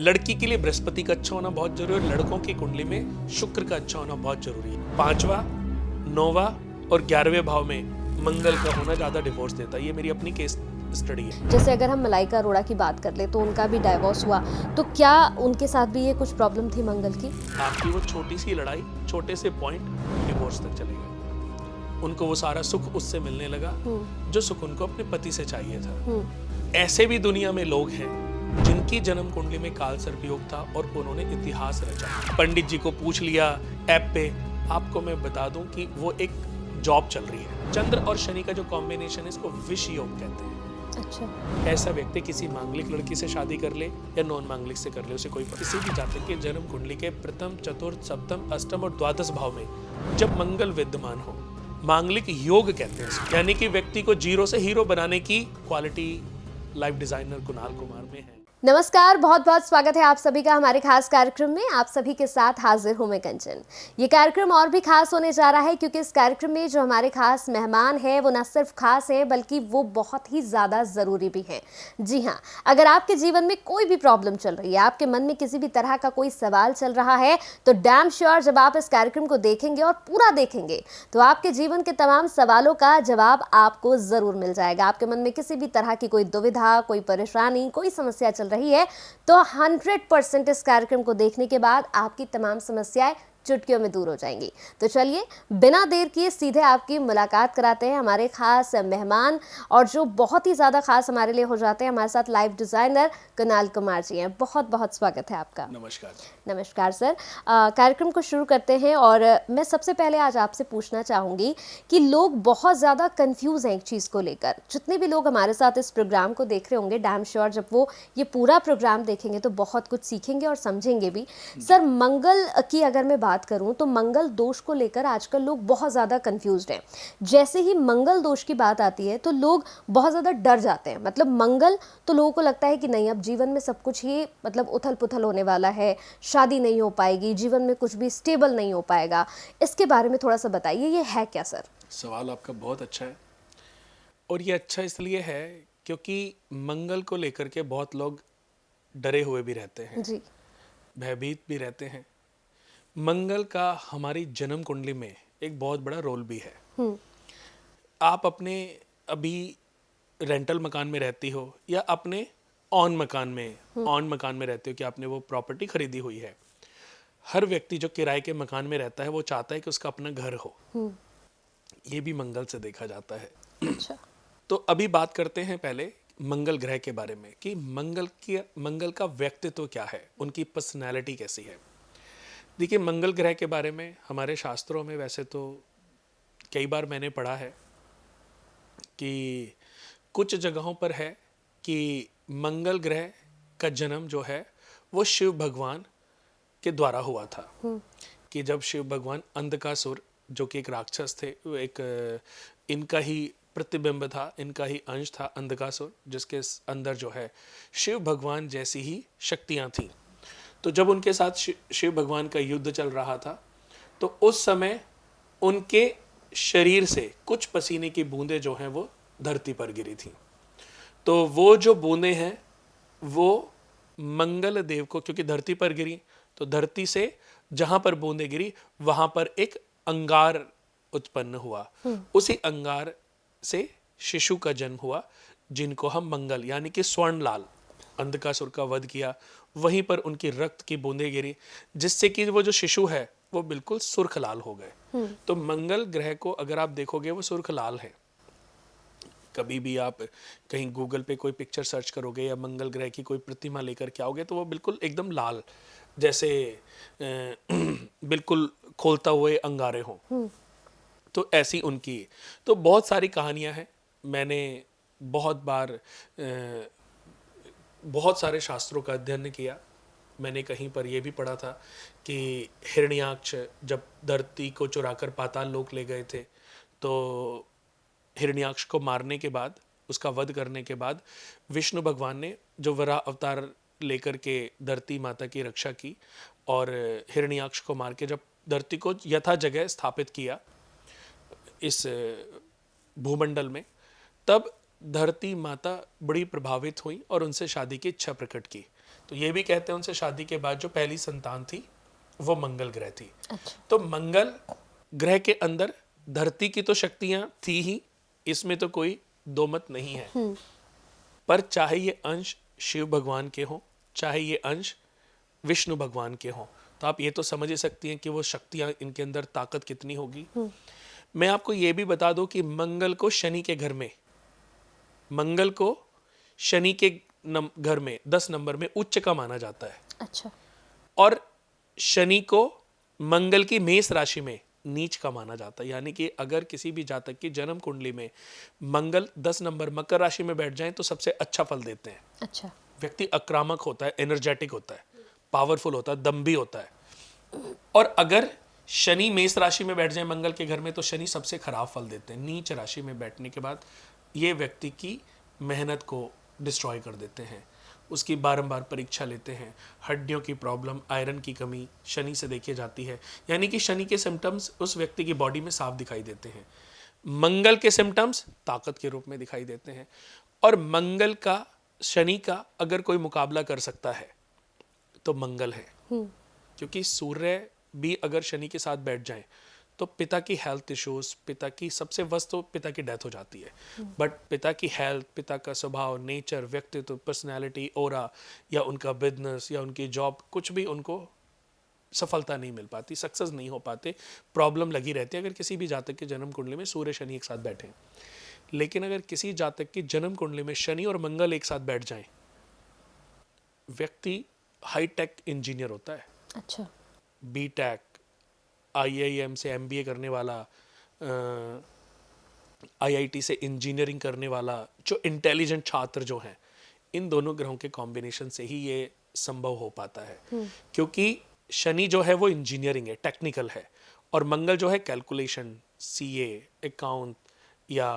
लड़की के लिए बृहस्पति का अच्छा होना बहुत जरूरी है और लड़कों की कुंडली में शुक्र का अच्छा होना बहुत जरूरी है। 5वां, 9वां और 11वें भाव में मंगल का होना ज्यादा डिवोर्स देता है। ये मेरी अपनी केस स्टडी है। जैसे अगर हम मलाइका अरोड़ा की बात कर ले तो उनका भी डाइवोर्स हुआ, तो क्या उनके साथ भी ये कुछ प्रॉब्लम थी मंगल की? आपकी वो छोटी सी लड़ाई, छोटे से पॉइंट डिवोर्स तक चले गए। उनको वो सारा सुख उससे मिलने लगा जो सुख उनको अपने पति से चाहिए था। ऐसे भी दुनिया में लोग हैं जिनकी जन्म कुंडली में काल सर्प योग था और उन्होंने इतिहास रचा। पंडित जी को पूछ लिया ऐप पे, आपको मैं बता दूं कि वो एक जॉब चल रही है। चंद्र और शनि का जो कॉम्बिनेशन है इसको विष योग कहते हैं। अच्छा। ऐसा व्यक्ति किसी मांगलिक लड़की से शादी कर ले या नॉन मांगलिक से कर ले, उसे कोई किसी भी जातक के जन्म कुंडली के प्रथम, चतुर्थ, सप्तम, अष्टम और द्वादश भाव में जब मंगल विद्यमान हो, मांगलिक योग कहते हैं। यानी कि व्यक्ति को जीरो से हीरो बनाने की quality life designer Kunal Kumar में है। नमस्कार, बहुत बहुत स्वागत है आप सभी का हमारे खास कार्यक्रम में। आप सभी के साथ हाजिर हूं मैं कंचन। ये कार्यक्रम और भी खास होने जा रहा है क्योंकि इस कार्यक्रम में जो हमारे खास मेहमान हैं वो न सिर्फ खास हैं बल्कि वो बहुत ही ज़्यादा ज़रूरी भी हैं। जी हाँ, अगर आपके जीवन में कोई भी प्रॉब्लम चल रही है, आपके मन में किसी भी तरह का कोई सवाल चल रहा है, तो डैम श्योर जब आप इस कार्यक्रम को देखेंगे और पूरा देखेंगे तो आपके जीवन के तमाम सवालों का जवाब आपको ज़रूर मिल जाएगा। आपके मन में किसी भी तरह की कोई दुविधा, कोई परेशानी, कोई समस्या चल रही है तो 100% इस कार्यक्रम को देखने के बाद आपकी तमाम समस्याएं चुटकियों में दूर हो जाएंगी। तो चलिए बिना देर किए सीधे आपकी मुलाकात कराते हैं हमारे खास मेहमान, और जो बहुत ही ज़्यादा खास हमारे लिए हो जाते हैं। हमारे साथ लाइव डिज़ाइनर कुणाल कुमार जी हैं। बहुत बहुत स्वागत है आपका। नमस्कार। नमस्कार सर। कार्यक्रम को शुरू करते हैं और मैं सबसे पहले आज आपसे पूछना चाहूँगी कि लोग बहुत ज़्यादा कंफ्यूज हैं एक चीज़ को लेकर। जितने भी लोग हमारे साथ इस प्रोग्राम को देख रहे होंगे, डैम श्योर जब वो ये पूरा प्रोग्राम देखेंगे तो बहुत कुछ सीखेंगे और समझेंगे भी। सर, मंगल की अगर मैं बात करूं तो मंगल दोष को लेकर आजकल लोग बहुत ज़्यादा कंफ्यूज्ड हैं। जैसे ही मंगल दोष की बात आती है तो लोग बहुत ज़्यादा डर जाते हैं। मतलब मंगल तो लोगों को लगता है कि नहीं, अब जीवन में सब कुछ ही मतलब उथल पुथल होने वाला है, शादी नहीं हो पाएगी, जीवन में कुछ भी स्टेबल नहीं हो पाएगा। इसके बारे में थोड़ा सा बताइए, ये है क्या सर? सवाल आपका बहुत अच्छा है और ये अच्छा इसलिए है क्योंकि मंगल को लेकर के बहुत लोग डरे हुए भी रहते हैं जी। भयभीत भी रहते हैं। मंगल का हमारी जन्म कुंडली में एक बहुत बड़ा रोल भी है। आप अपने अभी रेंटल मकान में रहती हो या अपने ऑन मकान में रहते हो कि आपने वो प्रॉपर्टी खरीदी हुई है। हर व्यक्ति जो किराए के मकान में रहता है वो चाहता है कि उसका अपना घर हो। ये भी मंगल से देखा जाता है। अच्छा। तो अभी बात करते हैं पहले मंगल ग्रह के बारे में कि मंगल का व्यक्तित्व क्या है, उनकी पर्सनैलिटी कैसी है। देखिए, मंगल ग्रह के बारे में हमारे शास्त्रों में वैसे तो कई बार मैंने पढ़ा है कि कुछ जगहों पर है कि मंगल ग्रह का जन्म जो है वो शिव भगवान के द्वारा हुआ था। कि जब शिव भगवान अंधकासुर, जो कि एक राक्षस थे, वो एक इनका ही प्रतिबिंब था, इनका ही अंश था अंधकासुर, जिसके अंदर जो है शिव भगवान जैसी ही शक्तियां थीं। तो जब उनके साथ शिव भगवान का युद्ध चल रहा था तो उस समय उनके शरीर से कुछ पसीने की बूंदें जो हैं वो धरती पर गिरी थी। तो वो जो बूंदें हैं वो मंगल देव को, क्योंकि धरती पर गिरी तो धरती से जहां पर बूंदें गिरी वहां पर एक अंगार उत्पन्न हुआ। उसी अंगार से शिशु का जन्म हुआ, जिनको हम मंगल यानी कि स्वर्णलाल, अंधकासुर का वध किया, वहीं पर उनकी रक्त की बूंदें गिरी, जिससे कि वो जो शिशु है वो बिल्कुल सुर्ख लाल हो गए। तो मंगल ग्रह को अगर आप देखोगे वो सुर्ख लाल है। कभी भी आप कहीं गूगल पे कोई पिक्चर सर्च करोगे या मंगल ग्रह की कोई प्रतिमा लेकर के आओगे तो वो बिल्कुल एकदम लाल, जैसे बिल्कुल खोलता हुए अंगारे हों। तो ऐसी उनकी तो बहुत सारी कहानियां हैं। मैंने बहुत बार बहुत सारे शास्त्रों का अध्ययन किया। मैंने कहीं पर यह भी पढ़ा था कि हिरण्याक्ष जब धरती को चुराकर पाताल लोक ले गए थे तो हिरण्याक्ष को मारने के बाद, उसका वध करने के बाद विष्णु भगवान ने जो वराह अवतार लेकर के धरती माता की रक्षा की और हिरण्याक्ष को मार के जब धरती को यथा जगह स्थापित किया इस भूमंडल में, तब धरती माता बड़ी प्रभावित हुई और उनसे शादी की इच्छा प्रकट की। तो ये भी कहते हैं उनसे शादी के बाद जो पहली संतान थी वो मंगल ग्रह थी। अच्छा। तो मंगल ग्रह के अंदर धरती की तो शक्तियां थी ही, इसमें तो कोई दो मत नहीं है। पर चाहे ये अंश शिव भगवान के हों, चाहे ये अंश विष्णु भगवान के हों, तो आप ये तो समझ ही सकती हैं कि वो शक्तियां, इनके अंदर ताकत कितनी होगी। मैं आपको ये भी बता दूं कि मंगल को शनि के घर में, मंगल को शनि के घर में 10 नंबर में उच्च का माना जाता है। अच्छा। और शनि को मंगल की मेष राशि में नीच का माना जाता है। यानी कि अगर किसी भी जातक की जन्म कुंडली में मंगल 10 नंबर मकर राशि में बैठ जाएं तो सबसे अच्छा फल देते हैं। अच्छा। व्यक्ति आक्रामक होता है, एनर्जेटिक होता है, पावरफुल होता है, दम्भी होता है। और अगर शनि मेष राशि में बैठ जाए मंगल के घर में तो शनि सबसे खराब फल देते हैं। नीच राशि में बैठने के बाद ये व्यक्ति की मेहनत को डिस्ट्रॉय कर देते हैं, उसकी बारंबार परीक्षा लेते हैं। हड्डियों की प्रॉब्लम, आयरन की कमी शनि से देखी जाती है। यानी कि शनि के सिम्टम्स उस व्यक्ति की बॉडी में साफ दिखाई देते हैं। मंगल के सिम्टम्स ताकत के रूप में दिखाई देते हैं। और मंगल का शनि का अगर कोई मुकाबला कर सकता है तो मंगल है, क्योंकि सूर्य भी अगर शनि के साथ बैठ जाएं तो पिता की हेल्थ इश्यूज, पिता की सबसे वर्स्ट तो पिता की डेथ हो जाती है। बट पिता की हेल्थ, पिता का स्वभाव, नेचर, व्यक्तित्व, पर्सनैलिटी, ओरा, या उनका बिजनेस या उनकी जॉब, कुछ भी उनको सफलता नहीं मिल पाती, सक्सेस नहीं हो पाते, प्रॉब्लम लगी रहती है अगर किसी भी जातक की जन्म कुंडली में सूर्य शनि एक साथ बैठे। लेकिन अगर किसी जातक की जन्म कुंडली में शनि और मंगल एक साथ बैठ जाएं, व्यक्ति हाईटेक इंजीनियर होता है। अच्छा। बीटेक, आईआईएम से एमबीए करने वाला, आईआईटी से इंजीनियरिंग करने वाला, जो इंटेलिजेंट छात्र जो हैं, इन दोनों ग्रहों के कॉम्बिनेशन से ही ये संभव हो पाता है। क्योंकि शनि जो है वो इंजीनियरिंग है, टेक्निकल है, और मंगल जो है कैलकुलेशन, सीए, अकाउंट या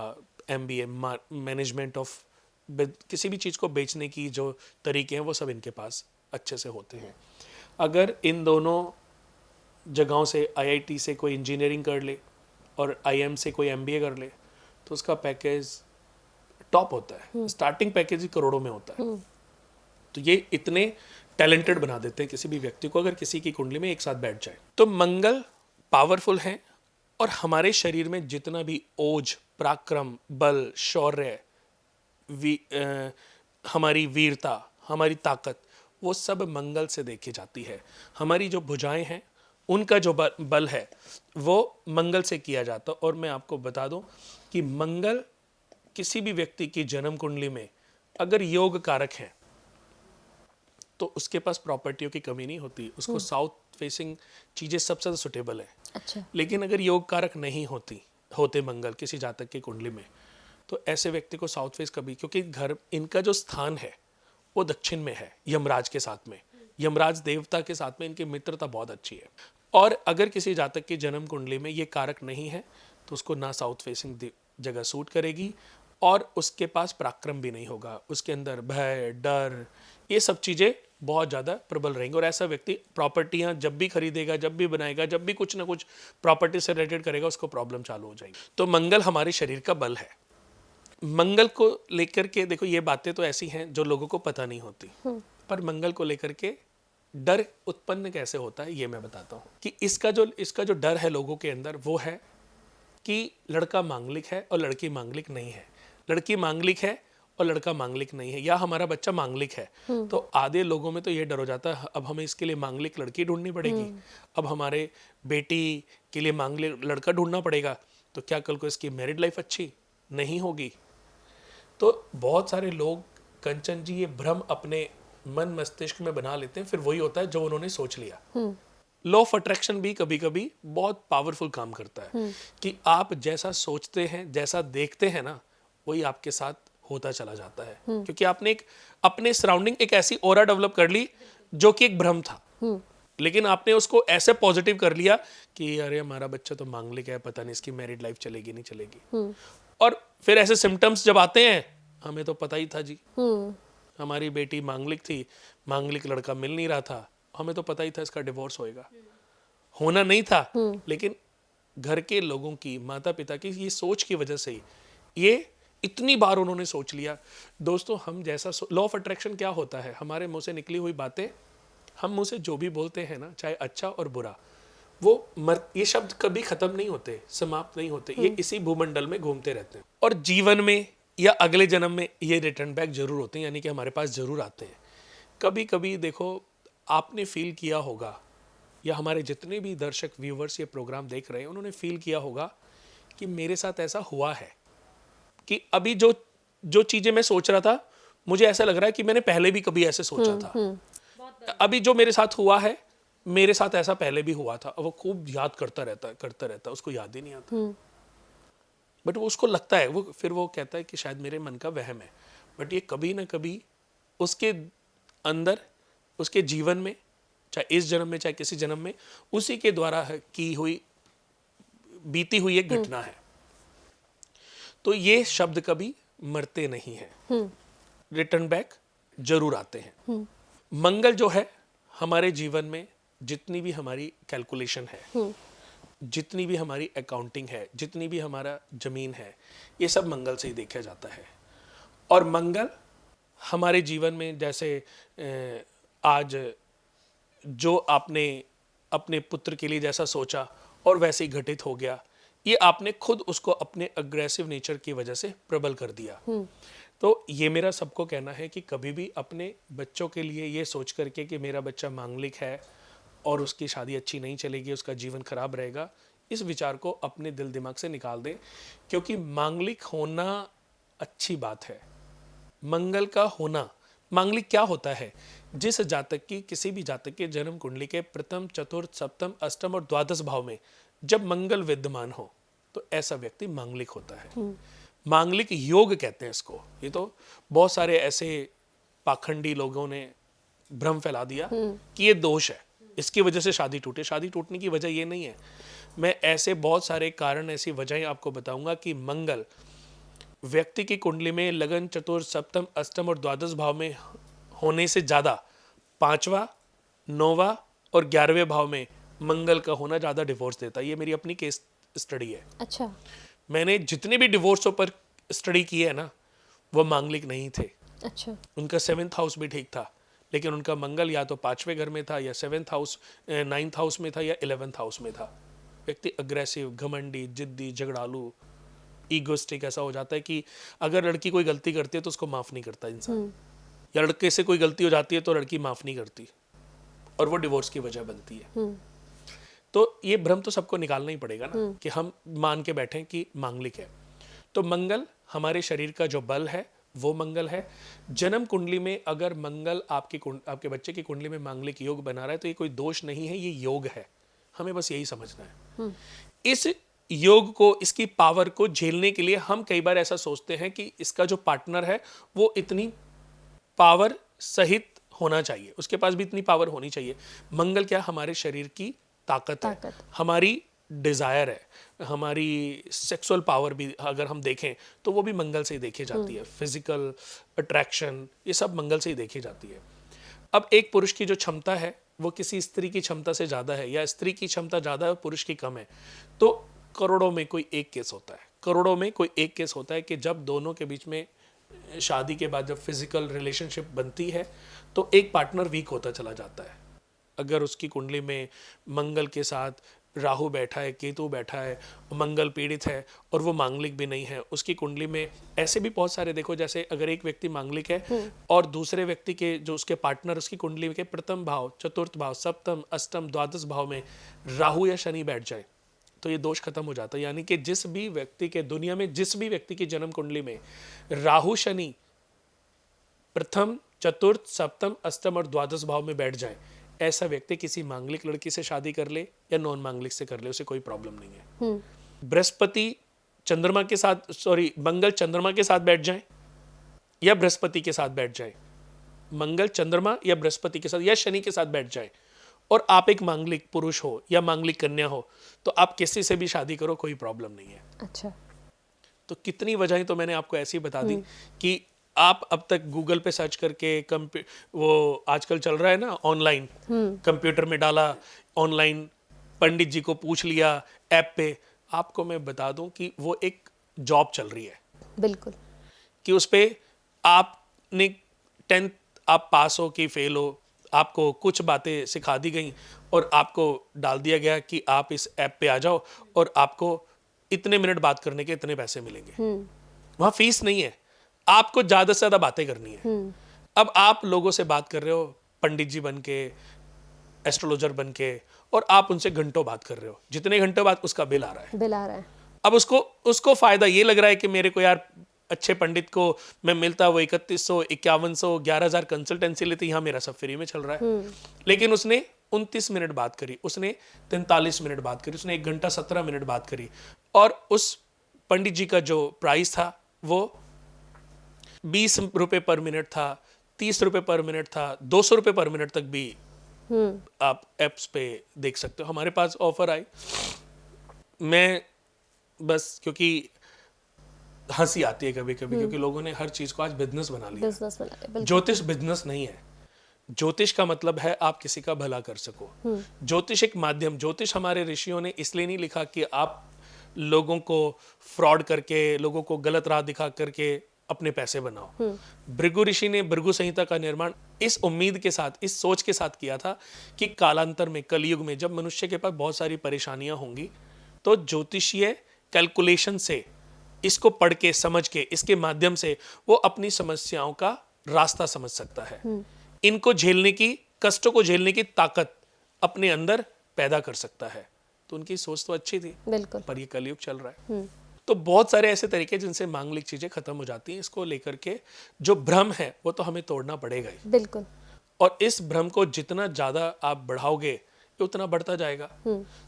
एमबीए, मैनेजमेंट ऑफ किसी भी चीज़ को बेचने की जो तरीके हैं वो सब इनके पास अच्छे से होते हैं। अगर इन दोनों जगहों से आईआईटी से कोई इंजीनियरिंग कर ले और आईएम से कोई एमबीए कर ले तो उसका पैकेज टॉप होता है। स्टार्टिंग पैकेज ही करोड़ों में होता है। तो ये इतने टैलेंटेड बना देते हैं किसी भी व्यक्ति को अगर किसी की कुंडली में एक साथ बैठ जाए। तो मंगल पावरफुल है और हमारे शरीर में जितना भी ओज, पराक्रम, बल, शौर्य, हमारी वीरता, हमारी ताकत, वो सब मंगल से देखी जाती है। हमारी जो भुजाएं हैं उनका जो बल है वो मंगल से किया जाता है। और मैं आपको बता दूं कि मंगल किसी भी व्यक्ति की जन्म कुंडली में अगर योग कारक है तो उसके पास प्रॉपर्टियों की कमी नहीं होती, उसको साउथ फेसिंग चीज़ें सबसे ज़्यादा सुटेबल है। अच्छा। लेकिन अगर योग कारक नहीं होते मंगल किसी जातक की कुंडली में तो ऐसे व्यक्ति को साउथ फेस कभी, क्योंकि घर इनका जो स्थान है वो दक्षिण में है, यमराज के साथ में, यमराज देवता के साथ में इनकी मित्रता बहुत अच्छी है। और अगर किसी जातक की जन्म कुंडली में ये कारक नहीं है तो उसको ना साउथ फेसिंग जगह सूट करेगी और उसके पास पराक्रम भी नहीं होगा, उसके अंदर भय, डर, ये सब चीज़ें बहुत ज़्यादा प्रबल रहेंगी। और ऐसा व्यक्ति प्रॉपर्टियां जब भी खरीदेगा, जब भी बनाएगा, जब भी कुछ ना कुछ प्रॉपर्टी से रिलेटेड करेगा, उसको प्रॉब्लम चालू हो जाएगी। तो मंगल हमारे शरीर का बल है। मंगल को लेकर के देखो, ये बातें तो ऐसी हैं जो लोगों को पता नहीं होती, पर मंगल को लेकर के डर उत्पन्न कैसे होता है ये मैं बताता हूँ। कि इसका जो डर है लोगों के अंदर वो है कि लड़का मांगलिक है और लड़की मांगलिक नहीं है, लड़की मांगलिक है और लड़का मांगलिक नहीं है, या हमारा बच्चा मांगलिक है। तो आधे लोगों में तो ये डर हो जाता है अब हमें इसके लिए मांगलिक लड़की ढूंढनी पड़ेगी, अब हमारे बेटी के लिए मांगलिक लड़का ढूंढना पड़ेगा, तो क्या कल को इसकी मैरिड लाइफ अच्छी नहीं होगी। तो बहुत सारे लोग, कंचन जी, ये भ्रम अपने मन मस्तिष्क में बना लेते हैं, फिर वही होता है जो उन्होंने सोच लिया। लॉ ऑफ अट्रैक्शन भी कभी कभी बहुत पावरफुल काम करता है कि आप जैसा सोचते हैं, जैसा देखते हैं ना, वही आपके साथ होता चला जाता है। क्योंकि आपने एक अपने सराउंडिंग एक ऐसी ऑरा डेवलप कर ली जो कि एक भ्रम था, लेकिन आपने उसको ऐसे पॉजिटिव कर लिया कि अरे हमारा बच्चा तो मांगलिक है, पता नहीं इसकी मैरिड लाइफ चलेगी नहीं चलेगी। और फिर ऐसे सिम्टम्स जब आते हैं, हमें तो पता ही था जी, हमारी बेटी मांगलिक थी, मांगलिक लड़का मिल नहीं रहा था, हमें तो पता ही था इसका डिवोर्स होएगा, होना नहीं था। लेकिन घर के लोगों की, माता पिता की ये सोच की वजह से ये इतनी बार उन्होंने सोच लिया। दोस्तों, हम जैसा लॉ ऑफ अट्रैक्शन क्या होता है, हमारे मुंह से निकली हुई बातें, हम मुंह से जो भी बोलते हैं ना, चाहे अच्छा और बुरा, वो ये शब्द कभी खत्म नहीं होते, समाप्त नहीं होते, ये इसी भूमंडल में घूमते रहते हैं और जीवन में या अगले जन्म में ये रिटर्न बैक जरूर होते हैं, यानी कि हमारे पास जरूर आते हैं। कभी कभी देखो, आपने फील किया होगा, या हमारे जितने भी दर्शक व्यूवर्स ये प्रोग्राम देख रहे हैं, उन्होंने फील किया होगा कि मेरे साथ ऐसा हुआ है, कि अभी जो जो चीजें मैं सोच रहा था, मुझे ऐसा लग रहा है कि मैंने पहले भी कभी ऐसे सोचा था। अभी जो मेरे साथ हुआ है, मेरे साथ ऐसा पहले भी हुआ था। वो खूब याद करता रहता, उसको याद ही नहीं आता, बट वो उसको लगता है, फिर वो कहता है कि शायद मेरे मन का वहम है। बट ये कभी ना कभी उसके अंदर, उसके जीवन में, चाहे इस जन्म में चाहे किसी जन्म में, उसी के द्वारा की हुई, बीती हुई एक घटना है। तो ये शब्द कभी मरते नहीं हैं, रिटर्न बैक जरूर आते हैं। मंगल जो है हमारे जीवन में, जितनी भी हमारी कैलकुलेशन है, जितनी भी हमारी अकाउंटिंग है, जितनी भी हमारा जमीन है, ये सब मंगल से ही देखा जाता है। और मंगल हमारे जीवन में, जैसे आज जो आपने अपने पुत्र के लिए जैसा सोचा और वैसे ही घटित हो गया, ये आपने खुद उसको अपने अग्रेसिव नेचर की वजह से प्रबल कर दिया। तो ये मेरा सबको कहना है कि कभी भी अपने बच्चों के लिए ये सोच करके कि मेरा बच्चा मांगलिक है और उसकी शादी अच्छी नहीं चलेगी, उसका जीवन खराब रहेगा, इस विचार को अपने दिल दिमाग से निकाल दें। क्योंकि मांगलिक होना अच्छी बात है। मंगल का होना, मांगलिक क्या होता है? जिस जातक की, किसी भी जातक के जन्म कुंडली के प्रथम, चतुर्थ, सप्तम, अष्टम और द्वादश भाव में जब मंगल विद्यमान हो, तो ऐसा व्यक्ति मांगलिक होता है। मांगलिक योग कहते हैं इसको। ये तो बहुत सारे ऐसे पाखंडी लोगों ने भ्रम फैला दिया कि ये दोष है, इसकी वजह से शादी टूटे। शादी टूटने की वजह ये नहीं है। मैं ऐसे बहुत सारे कारण, ऐसी वजहें आपको बताऊंगा कि मंगल व्यक्ति की कुंडली में लगन, चतुर्थ, सप्तम, अष्टम और द्वादश भाव में होने से ज्यादा 5वां, 9वां और 11वें भाव में मंगल का होना ज्यादा डिवोर्स देता है। ये मेरी अपनी केस स्टडी है। अच्छा। मैंने जितने भी डिवोर्सों पर स्टडी की है ना, वो मांगलिक नहीं थे। अच्छा। उनका 7th हाउस भी ठीक था, लेकिन उनका मंगल या तो 5वें घर में था, या 7th हाउस, 9th हाउस में था, या 11th हाउस में था। व्यक्ति अग्रेसिव, घमंडी, जिद्दी, झगड़ालू, ईगोस्टिक ऐसा हो जाता है कि अगर लड़की कोई गलती करती है तो उसको माफ नहीं करता इंसान, या लड़के से कोई गलती हो जाती है तो लड़की माफ नहीं करती, और वो डिवोर्स की वजह बनती है। तो ये भ्रम तो सबको निकालना ही पड़ेगा ना, कि हम मान के बैठे कि मांगलिक है। तो मंगल हमारे शरीर का जो बल है वो मंगल है। जन्म कुंडली में अगर मंगल आपके बच्चे की कुंडली में मांगलिक योग बना रहा है, तो ये कोई दोष नहीं है, ये योग है। हमें बस यही समझना है। इस योग को, इसकी पावर को झेलने के लिए हम कई बार ऐसा सोचते हैं कि इसका जो पार्टनर है वो इतनी पावर सहित होना चाहिए, उसके पास भी इतनी पावर होनी चाहिए। मंगल क्या? हमारे शरीर की ताकत है, हमारी डिजायर है, हमारी सेक्सुअल पावर भी अगर हम देखें तो वो भी मंगल से ही देखी जाती है। फिजिकल अट्रैक्शन, ये सब मंगल से ही देखी जाती है। अब एक पुरुष की जो क्षमता है वो किसी स्त्री की क्षमता से ज्यादा है, या स्त्री की क्षमता ज्यादा है पुरुष की कम है, तो करोड़ों में कोई एक केस होता है। करोड़ों में कोई एक केस होता है कि जब दोनों के बीच में शादी के बाद जब फिजिकल रिलेशनशिप बनती है तो एक पार्टनर वीक होता चला जाता है। अगर उसकी कुंडली में मंगल के साथ राहु बैठा है, केतु बैठा है, मंगल पीड़ित है और वो मांगलिक भी नहीं है, उसकी कुंडली में ऐसे भी बहुत सारे देखो, जैसे अगर एक व्यक्ति मांगलिक है और दूसरे व्यक्ति के जो उसके पार्टनर उसकी कुंडली के प्रथम भाव, चतुर्थ भाव, सप्तम, अष्टम, द्वादश भाव में राहु या शनि बैठ जाए, तो ये दोष खत्म हो जाता है। यानी कि जिस भी व्यक्ति के, दुनिया में जिस भी व्यक्ति की जन्म कुंडली में राहु शनि प्रथम, चतुर्थ, सप्तम, अष्टम और द्वादश भाव में बैठ जाए, ऐसा व्यक्ति किसी मांगलिक लड़की से शादी कर ले या नॉन मांगलिक से कर ले, उसे कोई प्रॉब्लम नहीं है। बृहस्पति चंद्रमा के साथ, मंगल चंद्रमा के साथ बैठ जाए या बृहस्पति के साथ बैठ जाए, मंगल चंद्रमा या बृहस्पति के साथ या शनि के साथ बैठ जाए, और आप एक मांगलिक पुरुष हो या मांगलिक कन्या हो, तो आप किसी से भी शादी करो, कोई प्रॉब्लम नहीं है। अच्छा। तो कितनी वजहें तो मैंने आपको ऐसी बता दी कि आप अब तक गूगल पे सर्च करके, वो आजकल चल रहा है ना ऑनलाइन, कंप्यूटर में डाला, ऑनलाइन पंडित जी को पूछ लिया ऐप पे, आपको मैं बता दूं कि वो एक जॉब चल रही है। बिल्कुल। कि उस पे आपने 10th आप पास हो कि फेल हो, आपको कुछ बातें सिखा दी गई और आपको डाल दिया गया कि आप इस ऐप पे आ जाओ और आपको इतने मिनट बात करने के इतने पैसे मिलेंगे। वहाँ फीस नहीं है, आपको ज़्यादा से ज़्यादा बातें करनी है। अब आप लोगों से बात कर रहे हो पंडित जी बन के, एस्ट्रोलॉजर बन के, और आप उनसे घंटों बात कर रहे हो, जितने घंटों बाद उसका बिल आ रहा है। बिल आ रहा है। अब उसको फायदा ये लग रहा है कि मेरे को यार अच्छे पंडित को मैं मिलता, वो 3100, 5100, 11,000 कंसल्टेंसी लेती, यहाँ मेरा सब फ्री में चल रहा है। लेकिन उसने 29 मिनट बात करी, उसने 43 मिनट बात करी, उसने 1 घंटा 17 मिनट बात करी, और उस पंडित जी का जो प्राइस था वो 20 रुपए पर मिनट था, 30 रुपए पर मिनट था, 200 रुपए पर मिनट तक भी आप एप्स पे देख सकते हो। हमारे पास ऑफर आई, मैं बस क्योंकि हंसी आती है कभी कभी, क्योंकि लोगों ने हर चीज को आज बिजनेस बना लिया। बिजनेस बना ले, बिल्कुल। ज्योतिष बिजनेस नहीं है। ज्योतिष का मतलब है आप किसी का भला कर सको। ज्योतिष एक माध्यम, ज्योतिष हमारे ऋषियों ने इसलिए नहीं लिखा कि आप लोगों को फ्रॉड करके, लोगों को गलत राह दिखा करके अपने पैसे बनाओ। भृगु ऋषि ने भृगु संहिता का निर्माण इस उम्मीद के साथ, इस सोच के साथ किया था कि कालांतर में, कलयुग में, जब मनुष्य के पास बहुत सारी परेशानियां होंगी तो ज्योतिषीय कैलकुलेशन से, इसको पढ़ के, समझ के, इसके माध्यम से वो अपनी समस्याओं का रास्ता समझ सकता है। इनको झेलने की, कष्टों को झेलने की ताकत अपने अंदर पैदा कर सकता है। तो उनकी सोच तो अच्छी थी, बिल्कुल। पर ये कलयुग चल रहा है। तो बहुत सारे ऐसे तरीके जिनसे मांगलिक चीजें खत्म हो जाती हैं। इसको लेकर के जो भ्रम है वो तो हमें तोड़ना पड़ेगा ही। बिल्कुल। और इस भ्रम को जितना ज्यादा आप बढ़ाओगे ये उतना बढ़ता जाएगा।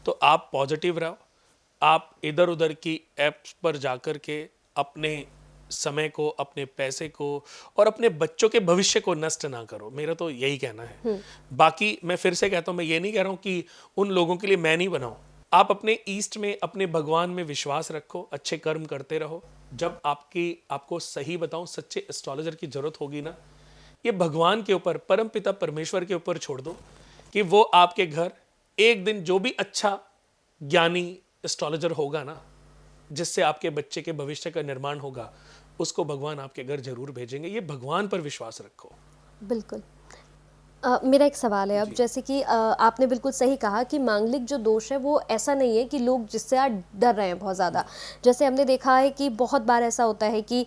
तो आप पॉजिटिव रहो, आप इधर उधर की एप्स पर जाकर के अपने समय को, अपने पैसे को और अपने बच्चों के भविष्य को नष्ट ना करो। मेरा तो यही कहना है। बाकी मैं फिर से कहता हूँ, मैं ये नहीं कह रहा हूँ कि उन लोगों के लिए मैं नहीं बनाऊं। आप अपने ईस्ट में, अपने भगवान में विश्वास रखो, अच्छे कर्म करते रहो। जब आपको सही बताऊं, सच्चे एस्ट्रोलॉजर की जरूरत होगी ना, ये भगवान के ऊपर, परम पिता परमेश्वर के ऊपर छोड़ दो कि वो आपके घर एक दिन जो भी अच्छा ज्ञानी एस्ट्रोलॉजर होगा ना, जिससे आपके बच्चे के भविष्य का निर्माण होगा, उसको भगवान आपके घर जरूर भेजेंगे। ये भगवान पर विश्वास रखो। बिल्कुल। मेरा एक सवाल है अब, जैसे कि आपने बिल्कुल सही कहा कि मांगलिक जो दोष है वो ऐसा नहीं है कि लोग जिससे आज डर रहे हैं बहुत ज़्यादा। जैसे हमने देखा है कि बहुत बार ऐसा होता है कि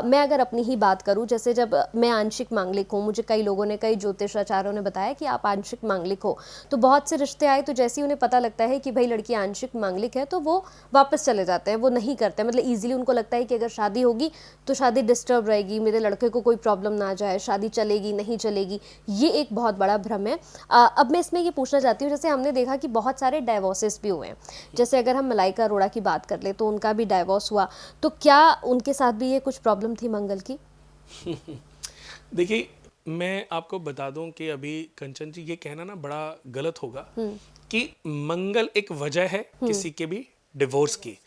मैं अगर अपनी ही बात करूं, जैसे जब मैं आंशिक मांगलिक हूं, मुझे कई लोगों ने, कई ज्योतिषाचार्यों ने बताया कि आप आंशिक मांगलिक हो, तो बहुत से रिश्ते आए, तो जैसे ही उन्हें पता लगता है कि भाई लड़की आंशिक मांगलिक है तो वो वापस चले जाते हैं, वो नहीं करते। मतलब ईजिली उनको लगता है कि अगर शादी होगी तो शादी डिस्टर्ब रहेगी, मेरे लड़के को कोई प्रॉब्लम ना आ जाए, शादी चलेगी नहीं चलेगी। ये एक बहुत बड़ा भ्रम है। अब मैं इसमें ये पूछना चाहती हूँ, जैसे हमने देखा कि बहुत सारे डाइवोर्सेस भी हुए हैं। जैसे अगर हम मलाइका अरोड़ा की बात कर ले तो उनका भी डाइवोर्स हुआ, तो क्या उनके साथ भी ये कुछ प्रॉब्लम थी मंगल की? देखिए, मैं आपको बता दूं कि अभी कंचन जी, ये कहना ना बड़ा गलत होगा कि मंगल एक वजह है किसी के भी डिवोर्स की।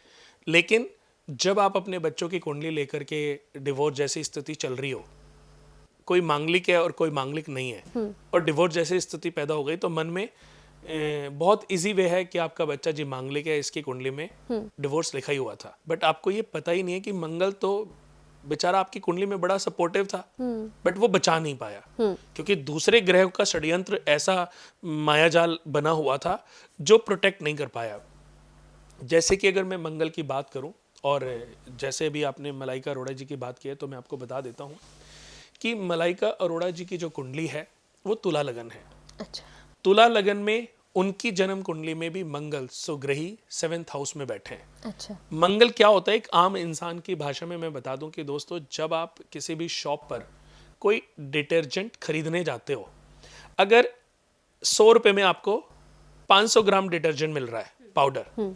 लेकिन जब आप अपने बच्चों की कुंडली लेकर के डिवोर्स जैसी स्थिति चल रही हो, कोई मांगलिक है और कोई मांगलिक नहीं है, और डिवोर्स जैसी स्थिति पैदा हो गई, तो मन में बहुत इजी वे है कि आपका बच्चा जी मांगलिक है, इसकी कुंडली में डिवोर्स लिखा ही हुआ था। बट आपको ये पता ही नहीं है कि मंगल तो बेचारा आपकी कुंडली में बड़ा सपोर्टिव था, बट वो बचा नहीं पाया, क्योंकि दूसरे ग्रह का षड्यंत्र ऐसा मायाजाल बना हुआ था जो प्रोटेक्ट नहीं कर पाया। जैसे कि अगर मैं मंगल की बात करूं, और जैसे भी आपने मलाइका अरोड़ा जी की बात की है, तो मैं आपको बता देता हूं कि मलाइका अरोड़ा जी की जो कुंडली है वो तुला लगन है। अच्छा। तुला लगन में उनकी जन्म कुंडली में भी मंगल सुग्रही 7th हाउस में बैठे हैं। अच्छा। मंगल क्या होता है, एक आम इंसान की भाषा में मैं बता दूं कि दोस्तों, जब आप किसी भी शॉप पर कोई डिटर्जेंट खरीदने जाते हो, अगर 100 रुपए में आपको 500 ग्राम डिटर्जेंट मिल रहा है पाउडर,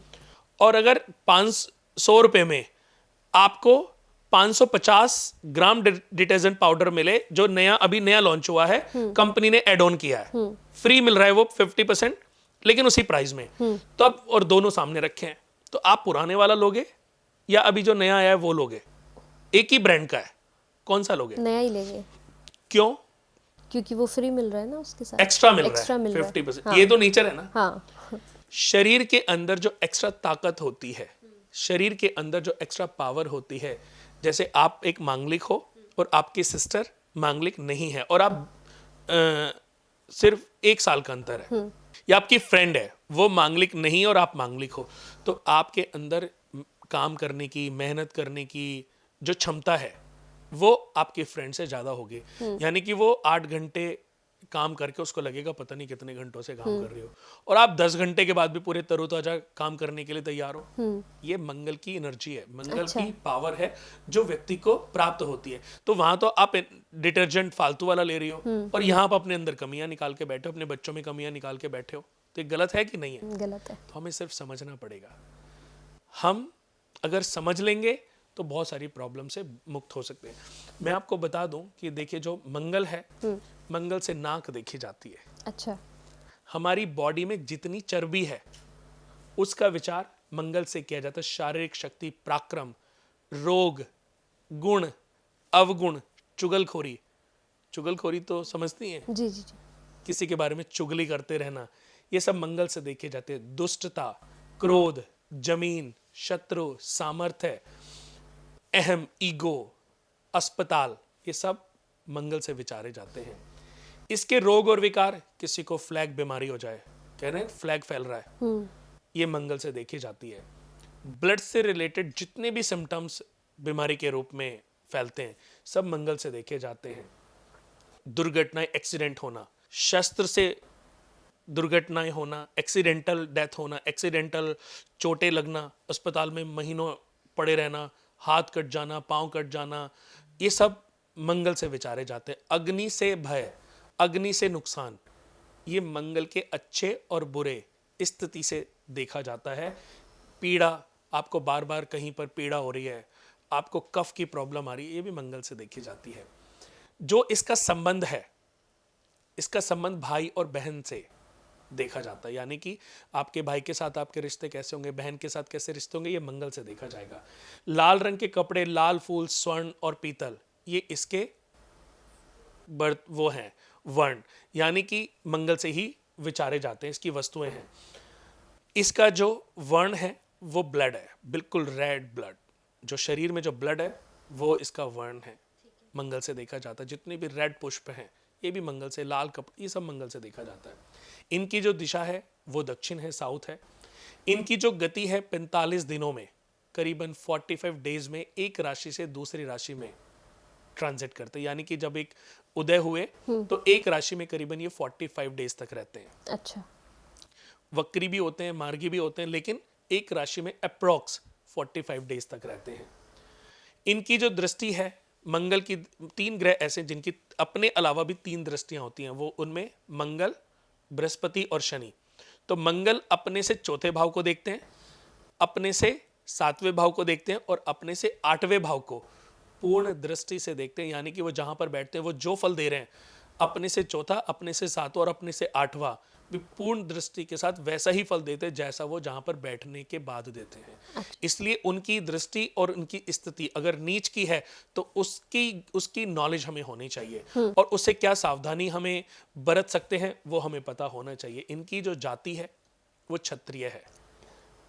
और अगर 500 रुपए में आपको 550 ग्राम डिटर्जेंट पाउडर मिले, जो अभी नया लॉन्च हुआ है, कंपनी ने एड ऑन किया है, फ्री मिल रहा है वो 50%, लेकिन उसी प्राइस में, तो अब और दोनों सामने रखे हैं, तो आप पुराने वाला लोगे या अभी जो नया आया है वो लोगे? एक ही ब्रांड का है, कौन सा लोगे? नया ही लेंगे। क्यों? क्योंकि वो फ्री मिल रहा है ना, उसके साथ एक्स्ट्रा मिल एक्स्ट्रा रहा है, मिल रहा है। 50%। हाँ। ये तो नेचर है ना। हाँ। शरीर के अंदर जो एक्स्ट्रा ताकत होती है, शरीर के अंदर जो एक्स्ट्रा पावर होती है, जैसे आप एक मांगलिक हो और आपकी सिस्टर मांगलिक नहीं है, और आप सिर्फ 1 साल का अंतर है, या आपकी फ्रेंड है वो मांगलिक नहीं और आप मांगलिक हो, तो आपके अंदर काम करने की, मेहनत करने की जो क्षमता है वो आपके फ्रेंड से ज्यादा होगी। यानी कि वो 8 घंटे काम करके उसको लगेगा पता नहीं कितने घंटों से काम कर रही हो, और आप 10 घंटे के बाद भी पूरे तरोताजा काम करने के लिए तैयार हो। ये मंगल की एनर्जी है, मंगल अच्छा। की पावर है जो व्यक्ति को प्राप्त होती है। तो वहां तो आप डिटर्जेंट फालतू वाला ले रही हो और यहाँ आप अपने अंदर कमियां निकाल के बैठे हो, अपने बच्चों में कमियां निकाल के बैठे हो, तो ये गलत है कि नहीं है? गलत है। तो हमें सिर्फ समझना पड़ेगा। हम अगर समझ लेंगे तो बहुत सारी प्रॉब्लम से मुक्त हो सकते हैं। मैं आपको बता दूं कि देखिए, जो मंगल है, मंगल से नाक देखी जाती है। अच्छा। हमारी बॉडी में जितनी चर्बी है उसका विचार मंगल से किया जाता है। शारीरिक शक्ति, पराक्रम, रोग, गुण, अवगुण, चुगलखोरी। चुगलखोरी तो समझती हैं, जी जी जी। किसी के बारे में चुगली करते रहना, ये सब मंगल से देखे जाते हैं। दुष्टता, क्रोध, जमीन, शत्रु, सामर्थ्य, अहम, ईगो, अस्पताल, ये सब मंगल से विचारे जाते हैं। इसके रोग और विकार, किसी को फ्लैग बीमारी हो जाए, कह रहे हैं फ्लैग फैल रहा है, ये मंगल से देखी जाती है। ब्लड से रिलेटेड जितने भी सिम्टम्स बीमारी के रूप में फैलते हैं सब मंगल से देखे जाते हैं। दुर्घटनाएं, एक्सीडेंट होना, शस्त्र से दुर्घटनाएं होना, एक्सीडेंटल डेथ होना, एक्सीडेंटल चोटें लगना, अस्पताल में महीनों पड़े रहना, हाथ कट जाना, पांव कट जाना, ये सब मंगल से विचारे जाते हैं। अग्नि से भय, अग्नि से नुकसान, ये मंगल के अच्छे और बुरे स्थिति से देखा जाता है। पीड़ा, आपको बार बार कहीं पर पीड़ा हो रही है, आपको कफ की प्रॉब्लम आ रही है, ये भी मंगल से देखी जाती है। जो इसका संबंध है, इसका संबंध भाई और बहन से देखा जाता है। यानी कि आपके भाई के साथ आपके रिश्ते कैसे होंगे, बहन के साथ कैसे रिश्ते होंगे, ये मंगल से देखा जाएगा। लाल रंग के कपड़े, लाल फूल, स्वर्ण और पीतल, ये इसके बर्थ वो हैं वर्ण, यानी कि मंगल से ही विचारे जाते हैं, इसकी वस्तुएं हैं। इसका जो वर्ण है वो ब्लड है, बिल्कुल रेड ब्लड, जो शरीर में जो ब्लड है वो इसका वर्ण है, मंगल से देखा जाता है। जितने भी रेड पुष्प हैं ये भी मंगल से, लाल कपड़े, ये सब मंगल से देखा जाता है। इनकी जो दिशा है वो दक्षिण है, साउथ है। इनकी जो गति है 45 दिनों में, करीबन 45 डेज में एक राशि से दूसरी राशि में ट्रांजिट करते हैं। यानी कि जब एक उदय हुए तो एक राशि में करीबन ये 45 डेज तक रहते हैं। अच्छा। वक्री भी होते हैं, मार्गी भी होते हैं, लेकिन एक राशि में अप्रॉक्स 45 डेज तक रहते हैं। इनकी जो दृष्टि है, मंगल की 3 ग्रह ऐसे जिनकी अपने अलावा भी 3 दृष्टियां होती हैं, वो उनमें मंगल, बृहस्पति और शनि। तो मंगल अपने से चौथे भाव को देखते हैं, अपने से 7वें भाव को देखते हैं और अपने से 8वें भाव को पूर्ण दृष्टि से देखते हैं। यानी कि वो जहां पर बैठते हैं वो जो फल दे रहे हैं, अपने से चौथा, अपने से 7वां और अपने से 8वां भी पूर्ण दृष्टि के साथ वैसा ही फल देते हैं जैसा वो जहां पर बैठने के बाद देते हैं। इसलिए उनकी दृष्टि और उनकी स्थिति अगर नीच की है तो उसकी नॉलेज हमें होनी चाहिए, और उससे क्या सावधानी हमें बरत सकते हैं वो हमें पता होना चाहिए। इनकी जो जाति है वो क्षत्रिय है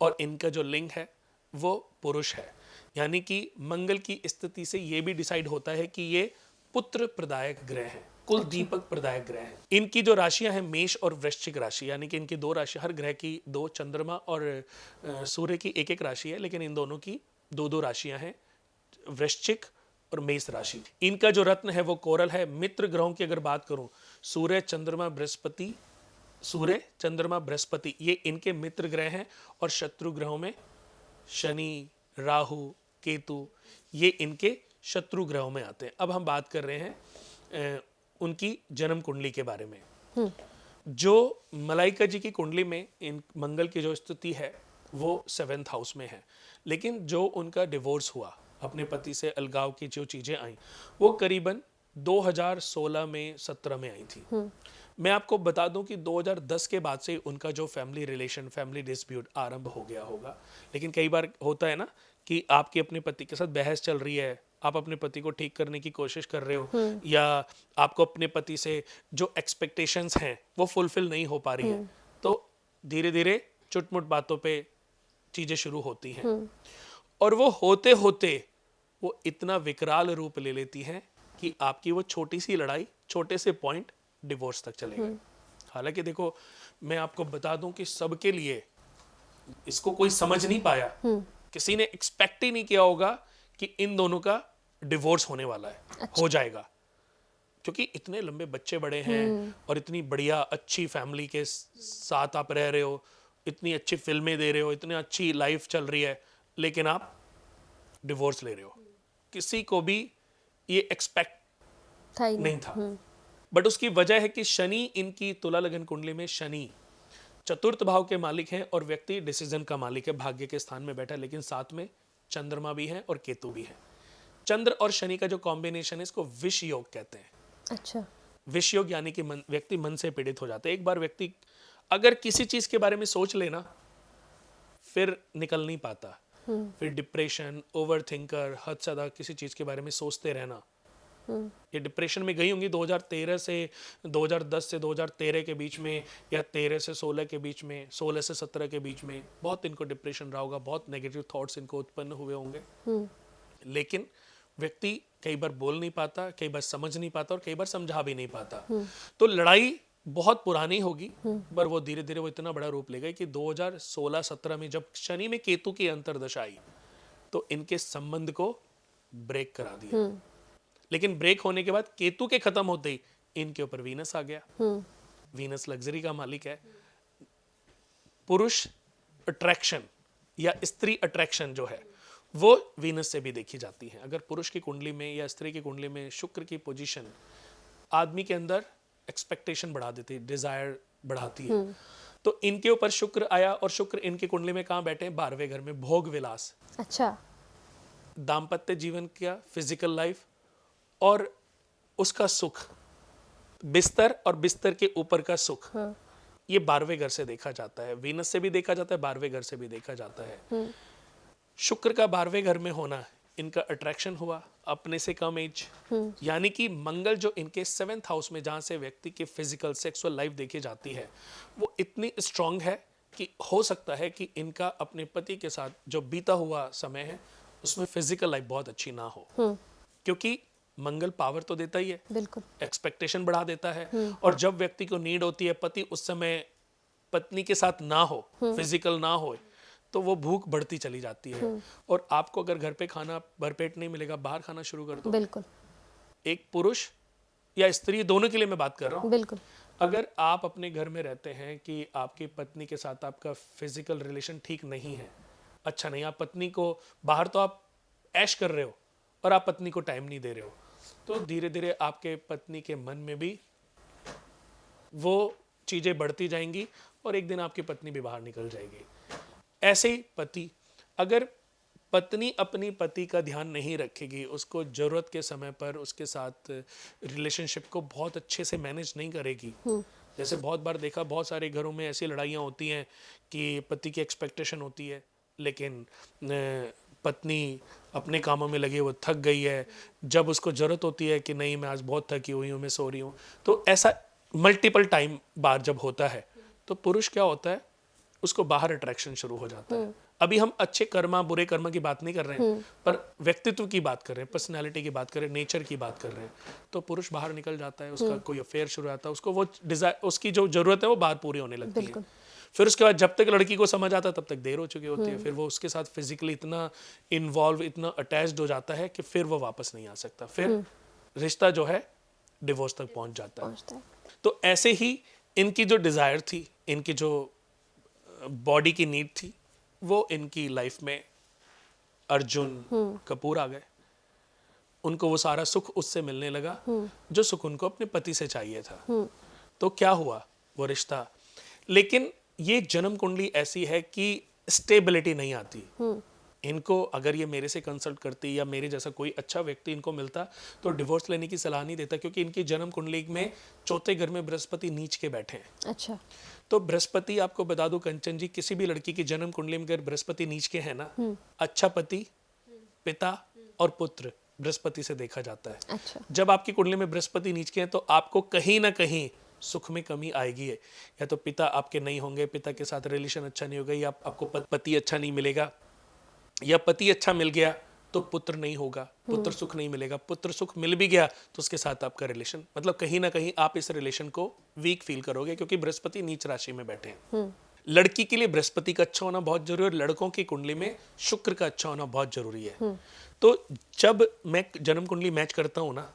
और इनका जो लिंग है वो पुरुष है। यानी कि मंगल की स्थिति से ये भी डिसाइड होता है कि ये पुत्र प्रदायक ग्रह हैं, कुल दीपक प्रदायक ग्रह हैं। इनकी जो राशियां हैं मेष और वृश्चिक राशि, यानी कि इनकी 2 राशि, हर ग्रह की 2, चंद्रमा और सूर्य की 1-1 राशि है, लेकिन इन दोनों की 2-2 राशियां हैं, वृश्चिक और मेष राशि। इनका जो रत्न है वो कोरल है। मित्र ग्रहों की अगर बात करूं, सूर्य, चंद्रमा, बृहस्पति, सूर्य, चंद्रमा, बृहस्पति, ये इनके मित्र ग्रह हैं, और शत्रु ग्रहों में शनि, राहु, केतु, ये इनके शत्रु ग्रहों में आते हैं। अब हम बात कर रहे हैं उनकी जन्म कुंडली के बारे में। जो मलाइका जी की कुंडली में इन मंगल की जो स्थिति है वो 7th हाउस में है, लेकिन जो उनका डिवोर्स हुआ, अपने पति से अलगाव की जो चीजें आई वो करीबन 2016 में 17 में आई थी। मैं आपको बता दूं कि 2010 के बाद से उनका जो फैमिली रिलेशन, फैमिली डिस्प्यूट आरंभ हो गया होगा। लेकिन कई बार होता है ना कि आपके अपने पति के साथ बहस चल रही है, आप अपने पति को ठीक करने की कोशिश कर रहे हो, या आपको अपने पति से जो एक्सपेक्टेशंस हैं वो फुलफिल नहीं हो पा रही है, तो धीरे धीरे चुटमुट बातों पे चीजें शुरू होती हैं, और वो होते होते वो इतना विकराल रूप ले लेती हैं कि आपकी वो छोटी सी लड़ाई छोटे से पॉइंट डिवोर्स तक चले गए। हालांकि देखो, मैं आपको बता दूं कि सबके लिए इसको कोई समझ नहीं पाया, किसी ने एक्सपेक्ट ही नहीं किया होगा कि इन दोनों का डिवोर्स होने वाला है। अच्छा। हो जाएगा, क्योंकि इतने लंबे बच्चे बड़े हैं और इतनी बढ़िया अच्छी फैमिली के साथ आप रह रहे हो, इतनी अच्छी फिल्में दे रहे हो, इतनी अच्छी लाइफ चल रही है, लेकिन आप डिवोर्स ले रहे हो। किसी को भी ये एक्सपेक्ट था ही नहीं था। बट उसकी वजह है कि शनि, इनकी तुला लगन कुंडली में शनि चतुर्थ भाव के मालिक हैं और व्यक्ति डिसीजन का मालिक है, भाग्य के स्थान में बैठा है, लेकिन साथ में चंद्रमा भी है और केतु भी है। चंद्र और शनि का जो कॉम्बिनेशन है इसको विष योग कहते हैं। अच्छा। विष योग यानी कि व्यक्ति मन से पीड़ित हो जाता है। एक बार व्यक्ति अगर किसी चीज के बारे में सोच लेना, फिर निकल नहीं पाता। फिर डिप्रेशन, ओवर थिंकर, हद से ज्यादा किसी चीज के बारे में सोचते रहना। ये डिप्रेशन में गई होंगी 2013 से 2010 से 2013 के बीच में, या 13 से 16 के बीच में, 16 से 17 के बीच में बहुत इनको डिप्रेशन रहा होगा, बहुत नेगेटिव थॉट्स इनको उत्पन्न हुए होंगे। लेकिन व्यक्ति कई बार बोल नहीं पाता, कई बार समझ नहीं पाता और कई बार समझा भी नहीं पाता। तो लड़ाई बहुत पुरानी होगी, पर वो धीरे धीरे वो इतना बड़ा रूप ले गई कि 2016-17 में जब शनि में केतु की अंतर्दशा आई तो इनके संबंध को ब्रेक करा दिया। लेकिन ब्रेक होने के बाद केतु के खत्म होते ही इनके ऊपर वीनस आ गया। वीनस लग्जरी का मालिक है। पुरुष अट्रैक्शन या स्त्री अट्रैक्शन जो है वो वीनस से भी देखी जाती है। अगर पुरुष की कुंडली में या स्त्री की कुंडली में शुक्र की पोजीशन आदमी के अंदर एक्सपेक्टेशन बढ़ा देती है, डिजायर बढ़ाती है। तो इनके ऊपर शुक्र आया और शुक्र इनकी कुंडली में कहाँ बैठे हैं? 12वें घर में, भोग विलास। अच्छा। दाम्पत्य जीवन का, फिजिकल लाइफ और उसका सुख, बिस्तर और बिस्तर के ऊपर का सुख, ये 12वें घर से देखा जाता है। वीनस से भी देखा जाता है, 12वें घर से भी देखा जाता है। शुक्र का 12वें घर में होना, इनका अट्रैक्शन हुआ, अपने से कम एज, यानी कि मंगल जो इनके 7th हाउस में, जहां से व्यक्ति की फिजिकल सेक्सुअल लाइफ देखी जाती है, वो इतनी स्ट्रांग है कि हो सकता है कि इनका अपने पति के साथ जो बीता हुआ समय है उसमें फिजिकल लाइफ बहुत अच्छी ना हो। क्योंकि मंगल पावर तो देता ही है, बिल्कुल। एक्सपेक्टेशन बढ़ा देता है, और जब व्यक्ति को नीड होती है, पति उस समय पत्नी के साथ ना हो, फिजिकल ना हो, तो वो भूख बढ़ती चली जाती है। और आपको अगर घर पे खाना भरपेट नहीं मिलेगा, बाहर खाना शुरू कर दो। बिल्कुल। एक पुरुष या स्त्री, दोनों के लिए मैं बात कर रहा हूँ। बिल्कुल। अगर आप अपने घर में रहते हैं कि आपकी पत्नी के साथ आपका फिजिकल रिलेशन ठीक नहीं है, अच्छा नहीं, आप पत्नी को, बाहर तो आप ऐश कर रहे हो और आप पत्नी को टाइम नहीं दे रहे हो, तो धीरे धीरे आपके पत्नी के मन में भी वो चीजें बढ़ती जाएंगी और एक दिन आपकी पत्नी भी बाहर निकल जाएगी। ऐसे ही पति, अगर पत्नी अपनी पति का ध्यान नहीं रखेगी, उसको जरूरत के समय पर उसके साथ रिलेशनशिप को बहुत अच्छे से मैनेज नहीं करेगी, जैसे बहुत बार देखा, बहुत सारे घरों में ऐसी लड़ाइयाँ होती हैं कि पति की एक्सपेक्टेशन होती है लेकिन पत्नी अपने कामों में लगी, वो थक गई है, जब उसको ज़रूरत होती है कि नहीं मैं आज बहुत थकी हुई हूँ, मैं सो रही हूँ, तो ऐसा मल्टीपल टाइम बार जब होता है तो पुरुष क्या होता है, उसको बाहर अट्रैक्शन शुरू हो जाता है। अभी हम अच्छे कर्मा बुरे कर्मा की बात नहीं कर रहे हैं, पर व्यक्तित्व की बात कर रहे हैं, पर्सनैलिटी की बात कर रहे हैं, नेचर की बात कर रहे हैं। तो पुरुष बाहर निकल जाता है, उसका कोई अफेयर शुरू होता है, उसको वो डिजायर, उसकी जो जरूरत है वो बाहर पूरी होने लगती है। फिर उसके बाद जब तक लड़की को समझ आता है तब तक देर हो चुकी होती है। फिर वो उसके साथ फिजिकली इतना इन्वॉल्व, इतना अटैच्ड हो जाता है कि फिर वो वापस नहीं आ सकता, फिर रिश्ता जो है डिवोर्स तक पहुंच जाता है। तो ऐसे ही इनकी जो डिजायर थी, इनकी जो बॉडी की नीड थी, वो इनकी लाइफ में अर्जुन कपूर आ गए। उनको वो सारा सुख उससे मिलने लगा जो सुख उनको अपने पति से चाहिए था। तो क्या हुआ, वो रिश्ता, लेकिन ये जन्म कुंडली ऐसी है कि स्टेबिलिटी नहीं आती इनको। अगर ये मेरे से कंसल्ट करती या मेरे जैसा कोई अच्छा व्यक्ति इनको मिलता तो डिवोर्स लेने की सलाह नहीं देता, क्योंकि इनकी जन्म कुंडली में 4थे घर में बृहस्पति नीच के बैठे हैं। अच्छा। तो बृहस्पति, आपको बता दूं कंचन जी, किसी भी लड़की की जन्म कुंडली में अगर बृहस्पति नीच के है ना, अच्छा पति, पिता और पुत्र बृहस्पति से देखा जाता है। अच्छा। जब आपकी कुंडली में बृहस्पति नीच के हैं तो आपको कहीं ना कहीं सुख में कमी आएगी। या तो पिता आपके नहीं होंगे, पिता के साथ रिलेशन अच्छा नहीं होगा, या आपको पति अच्छा नहीं मिलेगा, या पति अच्छा मिल गया तो पुत्र नहीं होगा, पुत्र सुख नहीं मिलेगा। पुत्र सुख मिल भी गया तो उसके साथ आपका रिलेशन, मतलब कहीं ना कहीं आप इस रिलेशन को वीक फील करोगे, क्योंकि बृहस्पति नीच राशि में बैठे हैं। लड़की के लिए बृहस्पति का अच्छा होना बहुत जरूरी है, और लड़कों की कुंडली में शुक्र का अच्छा होना बहुत जरूरी है। तो जब मैं जन्म कुंडली मैच करता हूँ ना,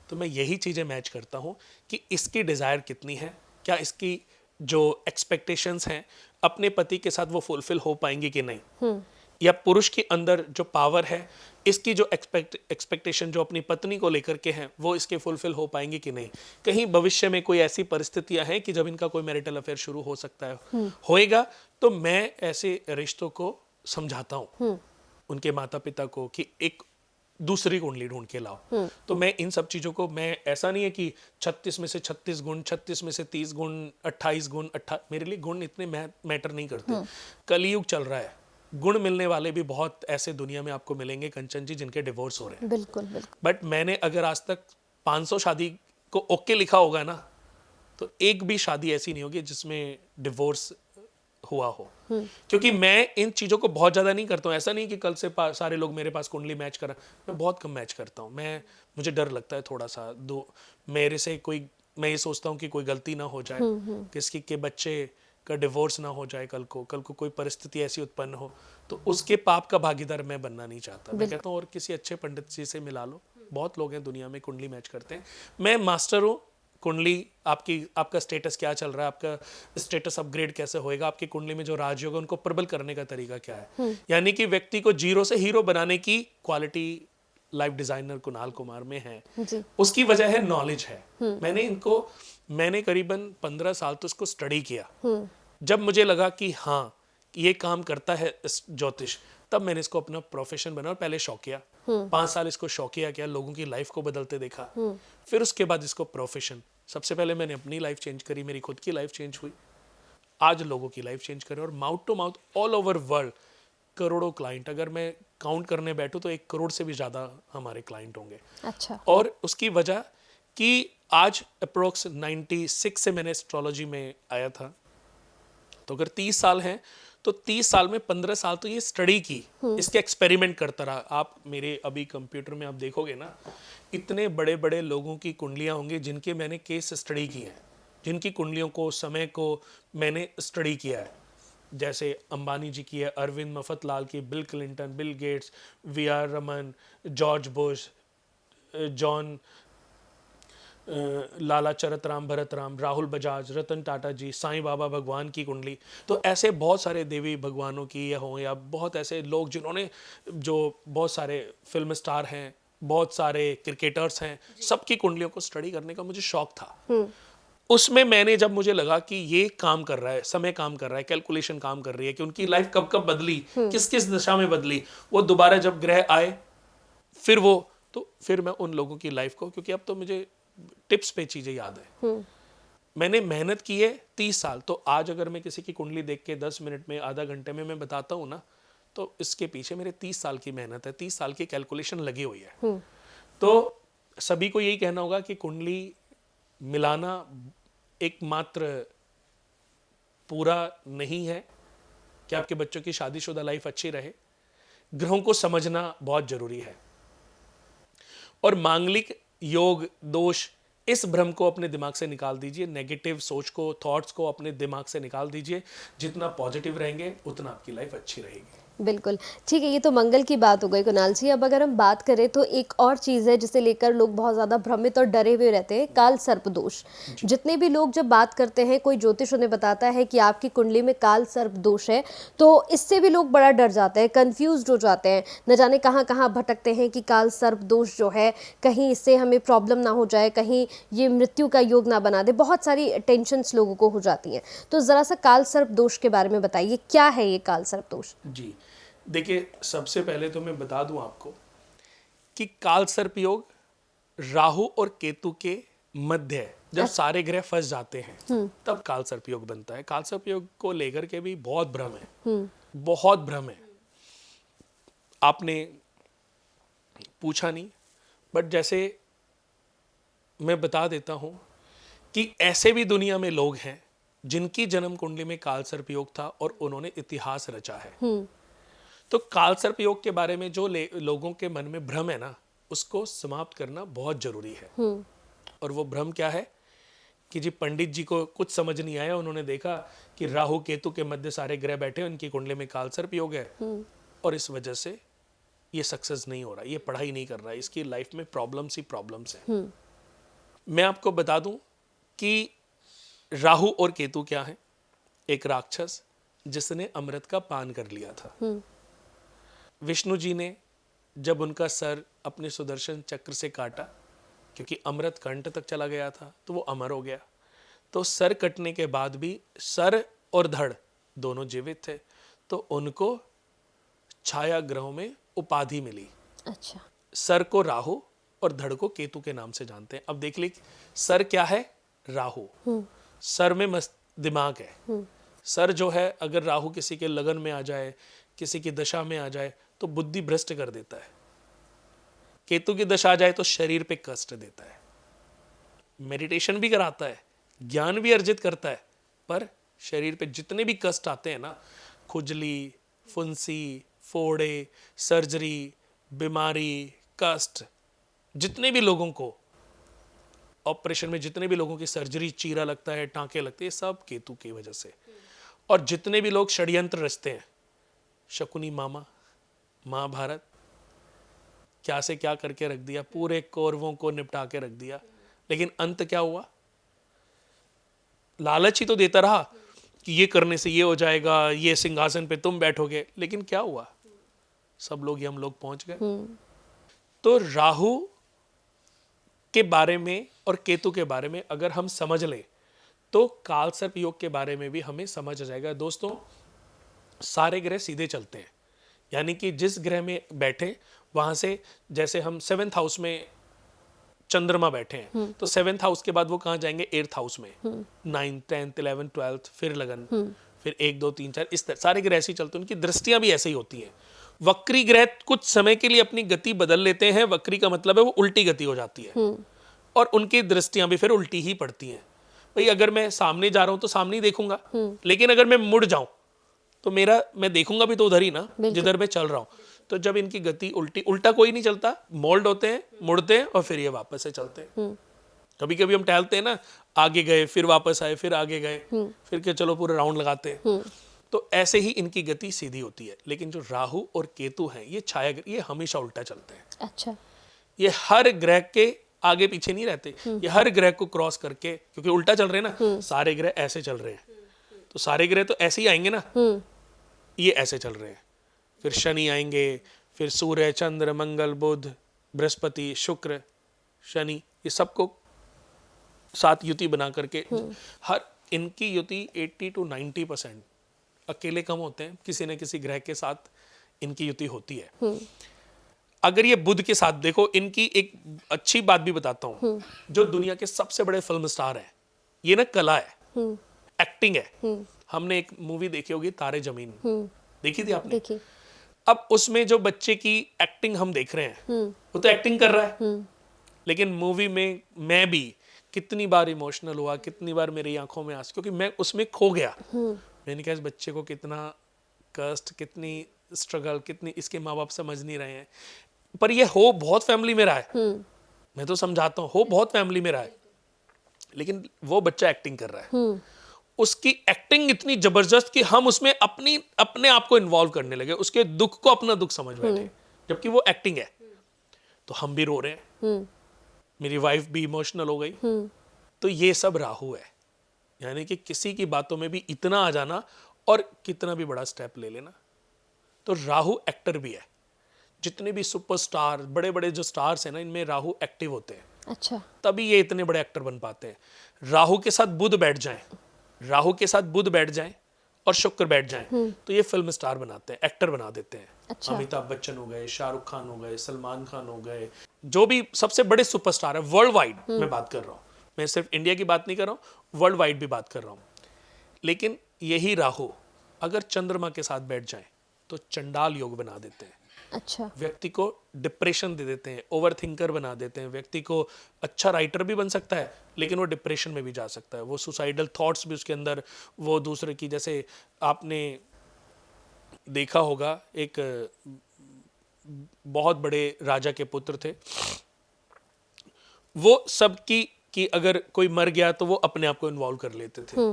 तो मैं यही चीजें मैच करता हूँ कि इसकी डिजायर कितनी है, क्या इसकी जो एक्सपेक्टेशंस हैं अपने पति के साथ वो फुलफिल हो पाएंगी कि नहीं, या पुरुष के अंदर जो पावर है, इसकी जो एक्सपेक्टेशन जो अपनी पत्नी को लेकर के हैं वो इसके फुलफिल हो पाएंगी कि नहीं। कहीं भविष्य में कोई ऐसी परिस्थितियां हैं कि जब इनका कोई मैरिटल अफेयर शुरू हो सकता है, होएगा, तो मैं ऐसे रिश्तों को समझाता हूँ उनके माता पिता को कि एक दूसरी कुंडली ढूंढ के लाओ। तो मैं इन सब चीजों को, मैं ऐसा नहीं है कि 36 में से 36 गुण, 36 में से 30 गुण, 28 गुण, मेरे लिए गुण इतने मैटर नहीं करते। कलयुग चल रहा है, गुण मिलने वाले भी बहुत ऐसे दुनिया में आपको मिलेंगे कंचन जी जिनके डिवोर्स हो रहे हैं। बिल्कुल बिल्कुल। बट मैंने अगर आज तक 500 शादी को ओके लिखा होगा ना, तो एक भी शादी ऐसी नहीं होगी जिसमें डिवोर्स हुआ हो। क्योंकि मैं इन चीजों को बहुत ज्यादा नहीं करता हूँ। ऐसा नहीं कि कल से सारे लोग मेरे पास कुंडली मैच करा, मैं बहुत कम मैच करता हूँ। मुझे डर लगता है थोड़ा सा, मेरे से कोई, मैं ये सोचता हूँ कि कोई गलती ना हो जाए, किसी के बच्चे का डिवोर्स ना हो जाए, कल को कोई परिस्थिति ऐसी उत्पन्न हो तो उसके पाप का भागीदार मैं बनना नहीं चाहता। मैं कहता हूँ और किसी अच्छे पंडित जी से मिला लो, बहुत लोग हैं दुनिया में कुंडली मैच करते हैं। मैं मास्टर हूँ कुंडली, आपका स्टेटस क्या चल रहा है, आपका स्टेटस अपग्रेड कैसे होएगा, आपकी कुंडली में जो राजयोग है उनको प्रबल करने का तरीका क्या है। यानी कि व्यक्ति को जीरो से हीरो बनाने की quality life designer Kunal Kumar में है जी। उसकी वजह है नॉलेज है। मैंने करीबन 15 साल तो इसको स्टडी किया। जब मुझे लगा कि हाँ ये काम करता है इस ज्योतिष, तब मैंने इसको अपना प्रोफेशन बना। और पहले शौकिया 5 साल इसको शौकिया किया, लोगों की लाइफ को बदलते देखा, फिर उसके बाद इसको प्रोफेशन। सबसे पहले मैंने अपनी लाइफ चेंज करी, मेरी खुद की लाइफ चेंज हुई, आज लोगों की लाइफ चेंज करें, और mouth to mouth all over world करोड़ों क्लाइंट, अगर मैं काउंट करने बैठूं तो 1 करोड़ से भी ज्यादा हमारे क्लाइंट होंगे। अच्छा। और उसकी वजह कि आज अप्रोक्स 96 से मैंने एस्ट्रोलॉजी में आया था, तो अगर 30 साल हैं तो 30 साल में 15 साल तो ये स्टडी की, इसके एक्सपेरिमेंट करता रहा। आप मेरे अभी कंप्यूटर में आप देखोगे ना, इतने बड़े बड़े लोगों की कुंडलियां होंगी जिनके मैंने केस स्टडी की है, जिनकी कुंडलियों को, समय को मैंने स्टडी किया है। जैसे अंबानी जी की है, अरविंद मफतलाल की, Bill Clinton, Bill Gates, VR Raman, George Bush, John, Lala Charat Ram, Bharat Ram, Rahul Bajaj, Ratan Tata जी, साईं बाबा भगवान की कुंडली, तो ऐसे बहुत सारे देवी भगवानों की हो, या बहुत ऐसे लोग जिन्होंने, जो बहुत सारे फिल्म स्टार हैं, बहुत सारे क्रिकेटर्स हैं, सबकी कुंडलियों को स्टडी करने का मुझे शौक था। उसमें मैंने, जब मुझे लगा कि ये काम कर रहा है, समय काम कर रहा है, कैलकुलेशन काम कर रही है कि उनकी लाइफ कब कब बदली, किस किस दिशा में बदली, वो दोबारा जब ग्रह आए फिर मैं उन लोगों की लाइफ को, क्योंकि अब तो मुझे टिप्स पे चीजें याद है, मैंने मेहनत की है 30 साल। तो आज अगर मैं किसी की कुंडली देख के 10 मिनट में, आधा घंटे में मैं बताता हूँ ना, तो इसके पीछे मेरे 30 साल की मेहनत है, 30 साल की कैलकुलेशन लगी हुई है। तो सभी को यही कहना होगा कि कुंडली मिलाना एकमात्र पूरा नहीं है कि आपके बच्चों की शादीशुदा लाइफ अच्छी रहे, ग्रहों को समझना बहुत जरूरी है। और मांगलिक योग दोष, इस भ्रम को अपने दिमाग से निकाल दीजिए, नेगेटिव सोच को, थॉट्स को अपने दिमाग से निकाल दीजिए। जितना पॉजिटिव रहेंगे उतना आपकी लाइफ अच्छी रहेगी। बिल्कुल ठीक है, ये तो मंगल की बात हो गई कुणाल जी। अब अगर हम बात करें तो एक और चीज़ है जिसे लेकर लोग बहुत ज़्यादा भ्रमित और डरे हुए रहते हैं, काल सर्प दोष। जितने भी लोग जब बात करते हैं, कोई ज्योतिष उन्हें बताता है कि आपकी कुंडली में काल सर्प दोष है, तो इससे भी लोग बड़ा डर जाते हैं, कंफ्यूज हो जाते हैं, न जाने कहाँ कहाँ भटकते हैं कि काल सर्प दोष जो है कहीं इससे हमें प्रॉब्लम ना हो जाए, कहीं ये मृत्यु का योग ना बना दे, बहुत सारी टेंशन्स लोगों को हो जाती हैं। तो ज़रा सा काल सर्प दोष के बारे में बताइए, क्या है ये काल सर्प दोष? जी देखिए, सबसे पहले तो मैं बता दूं आपको कि काल सर्प योग राहु और केतु के मध्य है। जब सारे ग्रह फंस जाते हैं तब काल सर्प योग बनता है। काल सर्प योग को लेकर के भी बहुत भ्रम है, बहुत भ्रम है। आपने पूछा नहीं, बट जैसे मैं बता देता हूं कि ऐसे भी दुनिया में लोग हैं जिनकी जन्म कुंडली में काल सर्प योग था और उन्होंने इतिहास रचा है। तो कालसर्प योग के बारे में जो लोगों के मन में भ्रम है ना, उसको समाप्त करना बहुत जरूरी है। और वो भ्रम क्या है कि जी पंडित जी को कुछ समझ नहीं आया, उन्होंने देखा कि राहु केतु के मध्य सारे ग्रह बैठे, उनकी कुंडली में कालसर्प योग है और इस वजह से ये सक्सेस नहीं हो रहा, ये पढ़ाई नहीं कर रहा है, इसकी लाइफ में प्रॉब्लम्स ही प्रॉब्लम्स हैं। मैं आपको बता दूं कि राहु और केतु क्या है। एक राक्षस जिसने अमृत का पान कर लिया था। विष्णु जी ने जब उनका सर अपने सुदर्शन चक्र से काटा, क्योंकि अमृत कंठ तक चला गया था, तो वो अमर हो गया। तो सर कटने के बाद भी सर और धड़ दोनों जीवित थे, तो उनको छाया ग्रहों में उपाधि मिली। अच्छा। सर को राहु और धड़ को केतु के नाम से जानते हैं। अब देख ली, सर क्या है? राहु। सर में मस्त दिमाग है। सर जो है, अगर राहु किसी के लगन में आ जाए, किसी की दशा में आ जाए, तो बुद्धि भ्रष्ट कर देता है। केतु की दशा आ जाए तो शरीर पे कष्ट देता है, मेडिटेशन भी कराता है, ज्ञान भी अर्जित करता है, पर शरीर पे जितने भी कष्ट आते हैं ना, खुजली, फुंसी, फोड़े, सर्जरी, बीमारी, कष्ट, जितने भी लोगों को ऑपरेशन में, जितने भी लोगों की सर्जरी, चीरा लगता है, टांके लगते हैं, सब केतु की वजह से। और जितने भी लोग षड्यंत्र रचते हैं, शकुनी मामा, महाभारत, क्या से क्या करके रख दिया, पूरे कौरवों को निपटा के रख दिया, लेकिन अंत क्या हुआ? लालच ही तो देता रहा कि ये करने से ये हो जाएगा, ये सिंहासन पे तुम बैठोगे, लेकिन क्या हुआ? सब लोग हम लोग पहुंच गए। तो राहु के बारे में और केतु के बारे में अगर हम समझ लें तो कालसर्प योग के बारे में भी हमें समझ आ जाएगा। दोस्तों, सारे ग्रह सीधे चलते हैं, यानी कि जिस ग्रह में बैठे वहां से, जैसे हम 7th हाउस में चंद्रमा बैठे हैं, तो 7th हाउस के बाद वो कहाँ जाएंगे? 8th हाउस में। 9th 10th 11th 12th, फिर लगन, फिर 1 2 3 4, इस तरह सारे ग्रह ऐसे ही चलते हैं। उनकी दृष्टियां भी ऐसे ही होती हैं। वक्री ग्रह कुछ समय के लिए अपनी गति बदल लेते हैं। वक्री का मतलब है वो उल्टी गति हो जाती है, और उनकी दृष्टियां भी फिर उल्टी ही पड़ती हैं। भाई अगर मैं सामने जा रहा हूं तो सामने ही देखूंगा, लेकिन अगर मैं मुड़ जाऊं तो मैं देखूंगा भी तो उधर ही ना, जिधर मैं चल रहा हूं। तो जब इनकी गति उल्टा कोई नहीं चलता, मोल्ड होते हैं, मुड़ते हैं और फिर ये वापस से चलते हैं। कभी कभी हम टहलते हैं ना, आगे गए फिर वापस आए, फिर आगे गए, फिर के चलो पूरा राउंड लगाते हैं। तो ऐसे ही इनकी गति सीधी होती है। लेकिन जो राहु और केतु हैं, ये छाया ग्रह, ये हमेशा उल्टा चलते हैं। अच्छा। ये हर ग्रह के आगे पीछे नहीं रहते, ये हर ग्रह को क्रॉस करके, क्योंकि उल्टा चल रहे हैं ना, सारे ग्रह ऐसे चल रहे हैं, तो सारे ग्रह तो ऐसे ही आएंगे ना, ये ऐसे चल रहे हैं। फिर शनि आएंगे, फिर सूर्य, चंद्र, मंगल, बुध, बृहस्पति, शुक्र, शनि, ये सबको साथ युति बना करके, हर इनकी युति 80 to 90%, अकेले कम होते हैं, किसी न किसी ग्रह के साथ इनकी युति होती है। अगर ये बुध के साथ देखो, इनकी एक अच्छी बात भी बताता हूं, जो दुनिया के सबसे बड़े फिल्म स्टार हैं, ये ना कला है, एक्टिंग है। हमने एक मूवी देखी होगी, तारे जमीन, देखी थी आपने? देखिए। अब उसमें जो बच्चे की एक्टिंग हम देख रहे हैं, वो तो एक्टिंग कर रहा है, लेकिन मूवी में मैं भी कितनी बार इमोशनल हुआ, कितनी बार मेरी आंखों में आंसू, क्योंकि मैं उसमें खो गया। मैंने कहा इस बच्चे को कितना कष्ट, कितनी स्ट्रगल, कितनी इसके माँ बाप समझ नहीं रहे हैं। पर ये हो बहुत फैमिली में रहा है, मैं तो समझाता हूँ, हो बहुत फैमिली में रहा है, लेकिन वो बच्चा एक्टिंग कर रहा है। उसकी एक्टिंग इतनी जबरदस्त कि हम उसमें अपने आप को इन्वॉल्व करने लगे, उसके दुख को अपना दुख समझ बैठे, जबकि वो एक्टिंग है। तो हम भी रो रहे हैं, मेरी वाइफ भी इमोशनल हो गई। तो ये सब राहु है, यानी कि किसी की बातों में भी इतना आ जाना और कितना भी बड़ा स्टेप ले लेना। तो राहु एक्टर भी है। जितने भी सुपरस्टार, बड़े बड़े जो स्टार्स हैं ना, इनमें राहु एक्टिव होते हैं। अच्छा। तभी ये इतने बड़े एक्टर बन पाते हैं। राहु के साथ बुध बैठ जाएं, राहु के साथ बुध बैठ जाएं और शुक्र बैठ जाएं, तो ये फिल्म स्टार बनाते हैं, एक्टर बना देते हैं। अच्छा। अमिताभ बच्चन हो गए, शाहरुख खान हो गए, सलमान खान हो गए, जो भी सबसे बड़े सुपरस्टार है वर्ल्ड वाइड मैं बात कर रहा हूँ, मैं सिर्फ इंडिया की बात नहीं कर रहा हूँ, वर्ल्ड वाइड भी बात कर रहा हूँ। लेकिन यही राहु अगर चंद्रमा के साथ बैठ जाए तो चंडाल योग बना देते हैं। अच्छा। व्यक्ति को डिप्रेशन दे देते हैं, ओवर थिंकर बना देते हैं। व्यक्ति को अच्छा राइटर भी बन सकता है, लेकिन वो डिप्रेशन में भी जा सकता है, वो सुसाइडल थॉट्स भी उसके अंदर, वो दूसरे की, जैसे आपने देखा होगा, एक बहुत बड़े राजा के पुत्र थे, वो सबकी कि अगर कोई मर गया तो वो अपने आप को इन्वॉल्व कर लेते थे।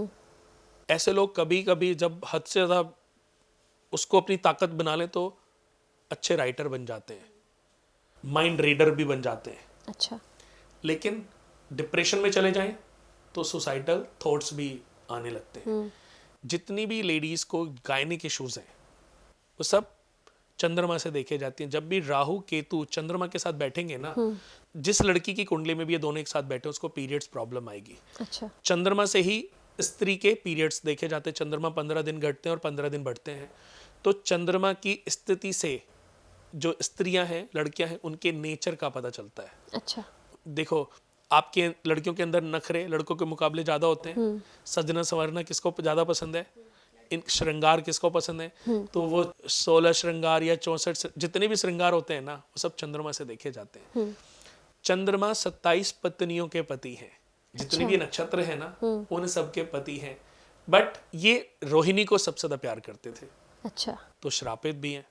ऐसे लोग कभी कभी जब हद से ज़्यादा उसको अपनी ताकत बना लें तो अच्छे राइटर बन जाते हैं, माइंड रीडर भी बन जाते हैं। अच्छा। लेकिन डिप्रेशन में चले जाएं तो सुसाइडल थॉट्स भी आने लगते हैं। जितनी भी लेडीज को गायनिक इश्यूज हैं वो सब चंद्रमा से देखे जाती हैं। जब भी राहु केतु चंद्रमा के साथ बैठेंगे ना, जिस लड़की की कुंडली में भी ये दोनों एक साथ बैठे उसको पीरियड्स प्रॉब्लम आएगी। अच्छा। चंद्रमा से ही स्त्री के पीरियड्स देखे जाते हैं। चंद्रमा 15 दिन घटते हैं और 15 दिन बढ़ते हैं। तो चंद्रमा की स्थिति से जो स्त्रियां हैं, लड़कियां हैं, उनके नेचर का पता चलता है। अच्छा। देखो, आपके लड़कियों के अंदर नखरे लड़कों के मुकाबले ज्यादा होते हैं। सजना संवरना किसको ज्यादा पसंद है, इन श्रृंगार किसको पसंद है, तो वो 16 श्रृंगार या 64 जितने भी श्रृंगार होते हैं ना, वो सब चंद्रमा से देखे जाते हैं। चंद्रमा 27 पत्नियों के पति हैं। जितने भी नक्षत्र है ना, उन सबके पति हैं। बट ये रोहिणी को सबसे ज्यादा प्यार करते थे। अच्छा। तो श्रापित भी हैं।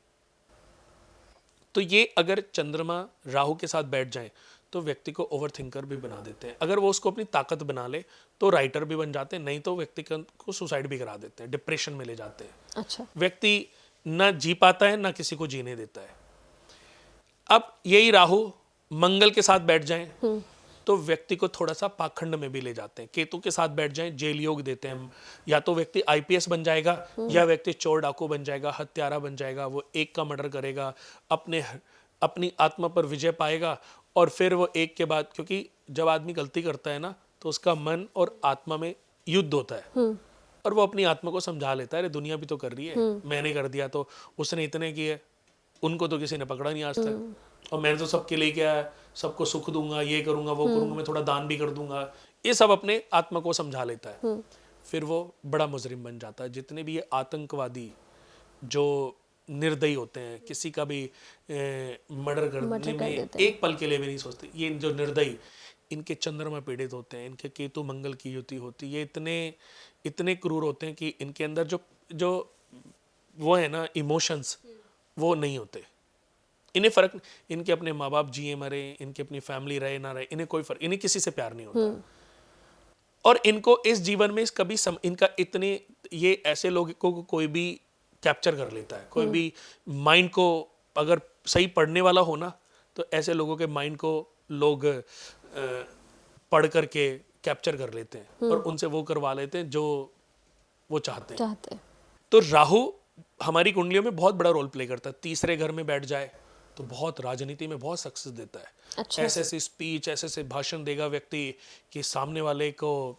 तो ये अगर चंद्रमा राहु के साथ बैठ जाए तो व्यक्ति को ओवरथिंकर भी बना देते हैं। अगर वो उसको अपनी ताकत बना ले तो राइटर भी बन जाते हैं, नहीं तो व्यक्ति को सुसाइड भी करा देते हैं, डिप्रेशन में ले जाते हैं। अच्छा। व्यक्ति ना जी पाता है ना किसी को जीने देता है। अब यही राहु मंगल के साथ बैठ जाएं तो व्यक्ति को थोड़ा सा पाखंड में भी ले जाते हैं। केतु के साथ बैठ जाएं जेल योग देते हैं। या तो व्यक्ति आईपीएस बन जाएगा या व्यक्ति चोर डाकू बन जाएगा, हत्यारा बन जाएगा, वो एक का मर्डर करेगा, अपनी आत्मा पर विजय पाएगा। और फिर वो एक के बाद, क्योंकि जब आदमी गलती करता है ना तो उसका मन और आत्मा में युद्ध होता है और वो अपनी आत्मा को समझा लेता है, अरे दुनिया भी तो कर रही है, मैंने कर दिया तो उसने इतने किए, उनको तो किसी ने पकड़ा नहीं आज तक, और मैंने तो सबके लिए क्या है, सबको सुख दूंगा, ये करूंगा वो करूंगा, मैं थोड़ा दान भी कर दूंगा, ये सब अपने आत्मा को समझा लेता है। फिर वो बड़ा मुजरिम बन जाता है। जितने भी ये आतंकवादी जो निर्दयी होते हैं, किसी का भी मर्डर करने में एक पल के लिए भी नहीं सोचते, ये जो निर्दयी, इनके चंद्रमा पीड़ित होते हैं, इनके केतु मंगल की युति होती है, ये इतने क्रूर होते हैं कि इनके अंदर जो वो है ना इमोशंस, वो नहीं होते। इन्हें फर्क, इनके अपने माँ बाप जिए मरे, इनकी अपनी फैमिली रहे ना रहे, इन्हें कोई फर्क, इन्हें किसी से प्यार नहीं होता। और इनको इस जीवन में कभी इनका इतने, ये ऐसे लोगों को कोई भी कैप्चर कर लेता है। कोई भी माइंड को अगर सही पढ़ने वाला हो ना, तो ऐसे लोगों के माइंड को लोग पढ़ करके कैप्चर कर लेते हैं और उनसे वो करवा लेते हैं जो वो चाहते हैं। तो राहु हमारी कुंडलियों में बहुत बड़ा रोल प्ले करता है। तीसरे घर में बैठ जाए तो बहुत राजनीति में बहुत सक्सेस देता है। अच्छा। ऐसे ऐसे स्पीच, ऐसे ऐसे भाषण देगा व्यक्ति कि सामने वाले को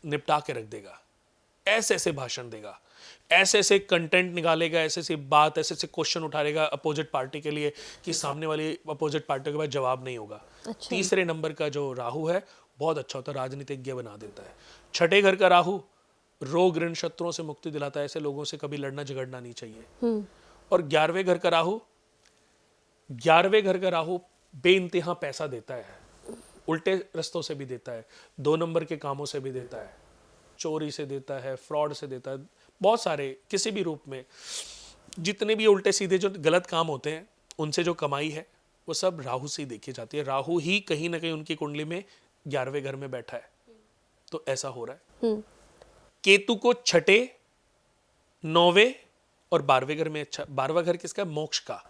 निपटा के रख देगा। ऐसे ऐसे भाषण देगा, ऐसे ऐसे कंटेंट निकालेगा, ऐसे ऐसे बात, ऐसे ऐसे क्वेश्चन उठाएगा अपोजिट पार्टी के लिए कि सामने वाली अपोजिट पार्टी के पास जवाब नहीं होगा। अच्छा। तीसरे नंबर का जो राहु है बहुत अच्छा होता है, राजनीतिज्ञ बना देता है। छठे घर का राहु रोग ऋण शत्रुओं से मुक्ति दिलाता है। ऐसे लोगों से कभी लड़ना झगड़ना नहीं चाहिए। और 11वें घर का राहु बेइंतहा पैसा देता है, उल्टे रास्तों से भी देता है, 2 नंबर के कामों से भी देता है, चोरी से देता है, फ्रॉड से देता है, बहुत सारे किसी भी रूप में जितने भी उल्टे सीधे जो गलत काम होते हैं उनसे जो कमाई है वो सब राहु से ही देखी जाती है। राहु ही कहीं ना कहीं उनकी कुंडली में 11वें घर में बैठा है, तो ऐसा हो रहा है। केतु को छठे, 9वें और 12वें घर में, अच्छा 12वां घर किसका, मोक्ष का,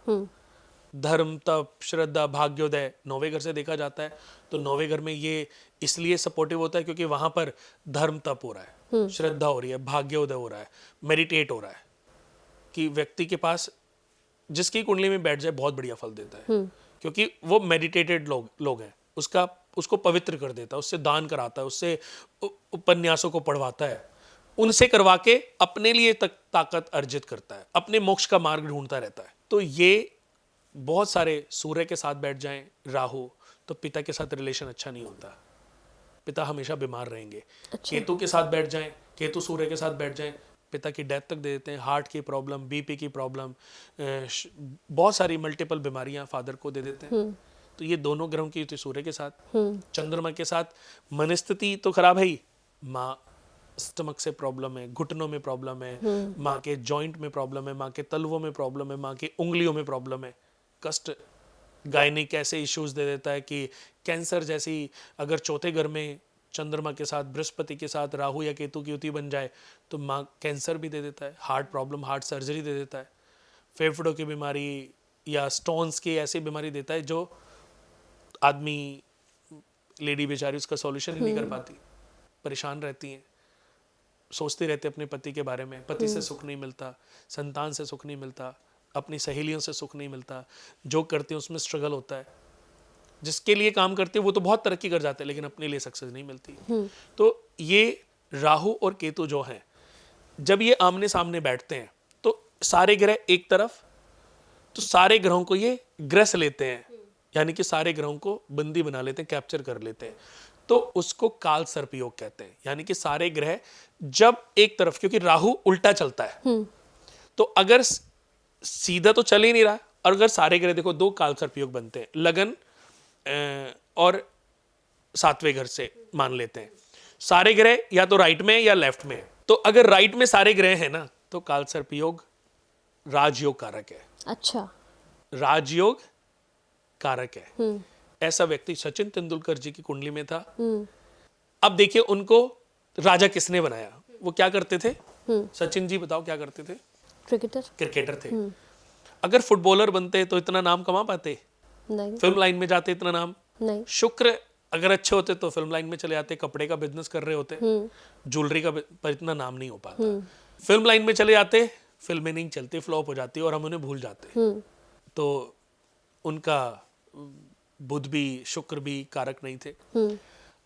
धर्म, तप, श्रद्धा, भाग्योदय 9वें घर से देखा जाता है। तो 9वें घर में ये इसलिए सपोर्टिव होता है क्योंकि वहां पर धर्म तप हो रहा है, श्रद्धा हो रही है, भाग्योदय हो रहा है, मेडिटेट हो रहा है, कि व्यक्ति के पास जिसकी कुंडली में बैठ जाए बहुत बढ़िया फल देता है, क्योंकि वो मेडिटेटेड लोग हैं। उसको पवित्र कर देता है, उससे दान कराता है, उससे उपन्यासों को पढ़वाता है, उनसे करवा के अपने लिए ताकत अर्जित करता है, अपने मोक्ष का मार्ग ढूंढता रहता है। तो ये बहुत सारे, सूर्य के साथ बैठ जाएं राहु तो पिता के साथ रिलेशन अच्छा नहीं होता, पिता हमेशा बीमार रहेंगे। अच्छा। केतु के साथ बैठ जाएं, केतु सूर्य के साथ बैठ जाएं, पिता की डेथ तक दे देते हैं, हार्ट की प्रॉब्लम, बीपी की प्रॉब्लम, बहुत सारी मल्टीपल बीमारियां फादर को दे देते हैं। तो ये दोनों ग्रहों की युति सूर्य के साथ, चंद्रमा के साथ मनस्थिति तो खराब है ही, माँ स्टमक से प्रॉब्लम है, घुटनों में प्रॉब्लम है, माँ के जॉइंट में प्रॉब्लम है, माँ के तलवों में प्रॉब्लम है, माँ की उंगलियों में प्रॉब्लम है, कष्ट गायनिक ऐसे इश्यूज दे देता है कि कैंसर जैसी, अगर चौथे घर में चंद्रमा के साथ, बृहस्पति के साथ राहु या केतु की युति बन जाए तो माँ कैंसर भी दे देता है, हार्ट प्रॉब्लम, हार्ट सर्जरी दे देता है, फेफड़ों की बीमारी या स्टोन्स की ऐसी बीमारी देता है जो आदमी, लेडी बेचारी उसका सॉल्यूशन ही नहीं कर पाती, परेशान रहती हैं, सोचते रहते अपने पति के बारे में, पति से सुख नहीं मिलता, संतान से सुख नहीं मिलता, अपनी सहेलियों से सुख नहीं मिलता, जो करते हैं उसमें स्ट्रगल होता है, जिसके लिए काम करते हैं वो तो बहुत तरक्की कर जाते हैं लेकिन अपने लिए सक्सेस नहीं मिलती। तो ये राहु और केतु जो हैं, जब ये आमने सामने बैठते हैं तो सारे ग्रह एक तरफ, तो सारे ग्रहों को ये ग्रस लेते हैं, यानी कि सारे ग्रहों को बंदी बना लेते हैं, कैप्चर कर लेते हैं, तो उसको काल सर्प योग कहते हैं। यानी कि सारे ग्रह जब एक तरफ, क्योंकि राहु उल्टा चलता है, तो अगर सीधा तो चल ही नहीं रहा, और अगर सारे ग्रह देखो, दो काल सर्प योग बनते हैं, लगन और सातवें घर से मान लेते हैं, सारे ग्रह या तो राइट में या लेफ्ट में, तो अगर राइट में सारे ग्रह हैं ना तो काल सर्प योग राजयोग कारक है। अच्छा, राजयोग कारक है। ऐसा व्यक्ति सचिन तेंदुलकर जी की कुंडली में था। अब देखिए उनको राजा किसने बनाया, वो क्या करते थे? सचिन जी बताओ क्या करते थे? क्रिकेटर थे। अगर फुटबॉलर बनते तो इतना नाम कमा पाते? नहीं। फिल्म लाइन में जाते इतना नाम? नहीं। शुक्र अगर अच्छे होते तो फिल्म लाइन में चले जाते, कपड़े का बिजनेस कर रहे होते, ज्वेलरी का, पर इतना नाम नहीं हो पाता। फिल्म लाइन में चले जाते, फिल्में नहीं चलती, फ्लॉप हो जाती और हम उन्हें भूल जाते। तो उनका बुध भी शुक्र भी कारक नहीं थे।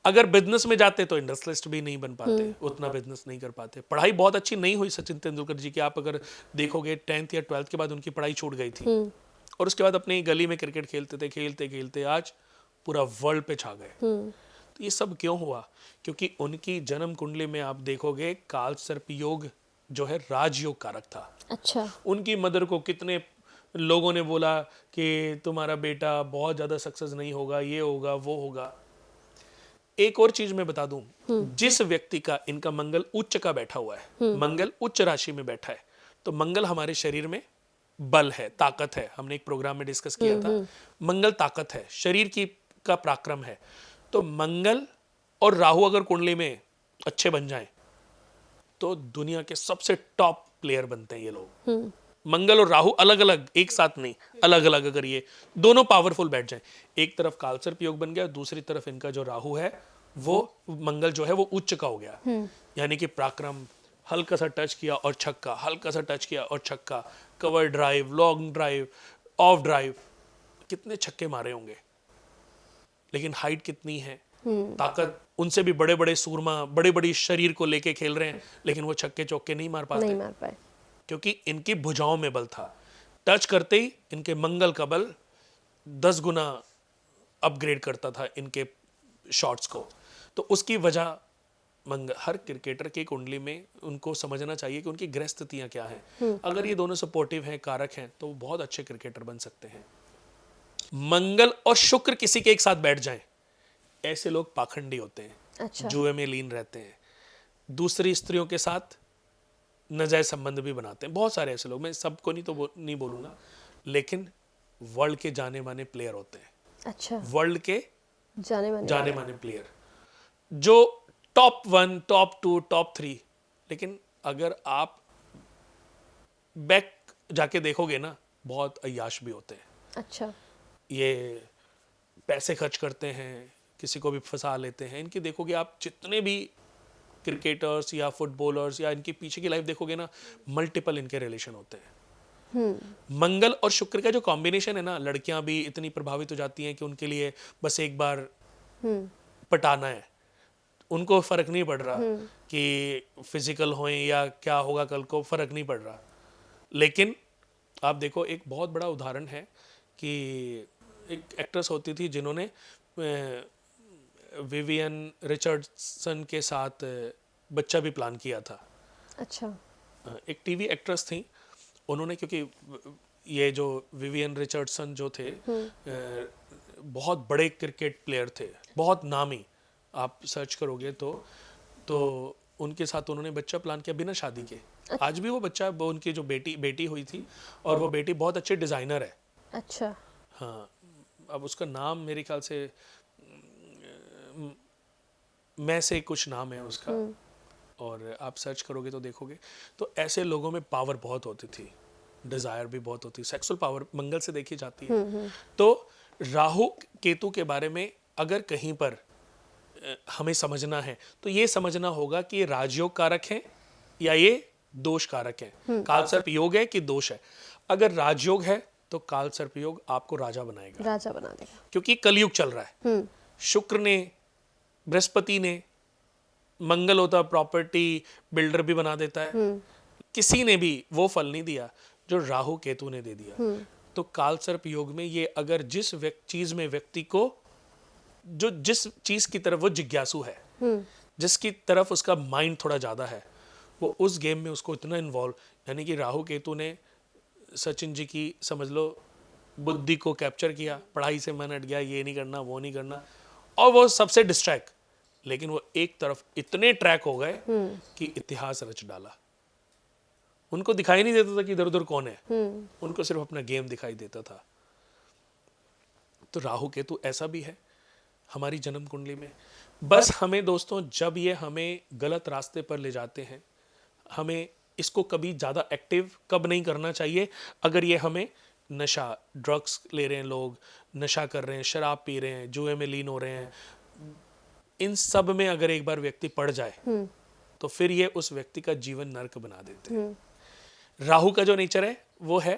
अगर बिजनेस में जाते तो इंडस्ट्रियलिस्ट भी नहीं बन पाते, उतना बिजनेस नहीं कर पाते। पढ़ाई बहुत अच्छी नहीं हुई सचिन तेंदुलकर जी की, आप अगर देखोगे 10th या 12th के बाद उनकी पढ़ाई छूट गई थी, और उसके बाद अपनी गली में क्रिकेट खेलते थे, खेलते खेलते आज पूरा वर्ल्ड पे छा गए। तो ये सब क्यों हुआ? क्योंकि उनकी जन्म कुंडली में आप देखोगे काल सर्प योग जो है राजयोग कारक था। अच्छा। उनकी मदर को कितने लोगों ने बोला कि तुम्हारा बेटा बहुत ज्यादा सक्सेस नहीं होगा, ये होगा वो होगा। एक और चीज मैं बता दूं, जिस व्यक्ति का, इनका मंगल उच्च का बैठा हुआ है, मंगल उच्च राशि में बैठा है, तो मंगल हमारे शरीर में बल है, ताकत है। हमने एक प्रोग्राम में डिस्कस किया था, मंगल ताकत है, शरीर की का पराक्रम है। तो मंगल और राहु अगर कुंडली में अच्छे बन जाएं तो दुनिया के सबसे टॉप प्लेयर बनते हैं ये लोग। मंगल और राहु अलग अलग, एक साथ नहीं, अलग अलग अगर ये दोनों पावरफुल बैठ जाएं, एक तरफ कालसर्प योग बन गया, दूसरी तरफ इनका जो राहु है वो, मंगल जो है वो उच्च का हो गया, यानी कि पराक्रम, हल्का सा टच किया और छक्का, हल्का सा टच किया और छक्का, cover drive, long drive, of drive, कितने छक्के मारे होंगे। लेकिन हाइट कितनी है, ताकत, उनसे भी बड़े बड़े सूरमा, बड़े बड़ी शरीर को लेके खेल रहे हैं, लेकिन वो छक्के चौके नहीं मार पाते, नहीं मार पाए, क्योंकि इनकी भुजाओं में बल था। टच करते ही इनके मंगल का बल 10 गुना अपग्रेड करता था इनके शॉट्स को। तो उसकी वजह मंगल, हर क्रिकेटर की कुंडली में उनको समझना चाहिए कि उनकी ग्रह स्थितियां क्या हैं। अगर ये दोनों सपोर्टिव हैं, कारक हैं, तो वो बहुत अच्छे क्रिकेटर बन सकते हैं। मंगल और शुक्र किसी के एक साथ बैठ जाएं, ऐसे लोग पाखंडी होते हैं। अच्छा। जुए में लीन रहते हैं, दूसरी स्त्रियों के साथ नाजायज संबंध भी बनाते हैं। बहुत सारे ऐसे लोग, मैं सबको नहीं तो नहीं बोलूंगा, लेकिन वर्ल्ड के जाने माने प्लेयर होते हैं। अच्छा। वर्ल्ड के जाने माने प्लेयर जो टॉप 1, टॉप 2, टॉप 3। लेकिन अगर आप बैक जाके देखोगे ना, बहुत अय्याश भी होते हैं। अच्छा। ये पैसे खर्च करते हैं, किसी को भी फंसा लेते हैं। इनकी देखोगे आप, जितने भी क्रिकेटर्स या फुटबॉलर्स या इनके पीछे की लाइफ देखोगे ना, मल्टीपल इनके रिलेशन होते हैं। मंगल और शुक्र का जो कॉम्बिनेशन है ना, लड़कियां भी इतनी प्रभावित हो जाती हैं कि उनके लिए बस एक बार पटाना है, उनको फर्क नहीं पड़ रहा कि फिजिकल होए या क्या होगा कल को, फर्क नहीं पड़ रहा। लेकिन आप देखो, एक बहुत बड़ा उदाहरण है कि एक एक्ट्रेस होती थी जिन्होंने विवियन रिचर्डसन के साथ बच्चा भी प्लान किया था। अच्छा। एक टीवी एक्ट्रेस थी, उन्होंने, क्योंकि ये जो विवियन रिचर्डसन जो थे, बहुत बड़े क्रिकेट प्लेयर थे, बहुत नामी, आप सर्च करोगे तो उनके साथ उन्होंने बच्चा प्लान किया बिना शादी के। आज भी वो बच्चा, वो उनकी जो बेटी हुई थी, और वो बेटी बहुत अच्छे डिज़ाइनर है। अच्छा। हाँ, अब उसका नाम मेरे ख्याल से मैं से कुछ नाम है उसका, और आप सर्च करोगे तो देखोगे। तो ऐसे लोगों में पावर बहुत होती थी, डिज़ायर भी बहुत होती, सेक्सुअल पावर मंगल से देखी जाती है। तो राहु केतु के बारे में अगर कहीं पर हमें समझना है तो ये समझना होगा कि ये राजयोग कारक है या ये दोष कारक है। काल सर्प योग है कि दोष है। अगर राजयोग है तो काल सर्प योग आपको राजा बनाएगा, राजा बना देगा। क्योंकि कलयुग चल रहा है। शुक्र ने, बृहस्पति ने, मंगल होता प्रॉपर्टी बिल्डर भी बना देता है, किसी ने भी वो फल नहीं दिया जो राहु केतु ने दे दिया। तो काल सर्प योग में ये अगर जिस चीज में व्यक्ति को, जो जिस चीज की तरफ वो जिज्ञासु है, जिसकी तरफ उसका माइंड थोड़ा ज्यादा है, वो उस गेम में उसको इतना इन्वॉल्व, यानी कि राहु केतु ने सचिन जी की समझ लो बुद्धि को कैप्चर किया, पढ़ाई से मन हट गया, ये नहीं करना वो नहीं करना, और वो सबसे डिस्ट्रैक्ट, लेकिन वो एक तरफ इतने ट्रैक हो गए कि इतिहास रच डाला। उनको दिखाई नहीं देता था कि इधर उधर कौन है, उनको सिर्फ अपना गेम दिखाई देता था। तो राहु केतु ऐसा भी है हमारी जन्म कुंडली में। बस हमें दोस्तों, जब ये हमें गलत रास्ते पर ले जाते हैं, हमें इसको कभी ज़्यादा एक्टिव कब नहीं करना चाहिए। अगर ये हमें नशा, ड्रग्स ले रहे हैं लोग, नशा कर रहे हैं, शराब पी रहे हैं, जुए में लीन हो रहे हैं, इन सब में अगर एक बार व्यक्ति पड़ जाए तो फिर ये उस व्यक्ति का जीवन नर्क बना देते हैं। राहु का जो नेचर है वो है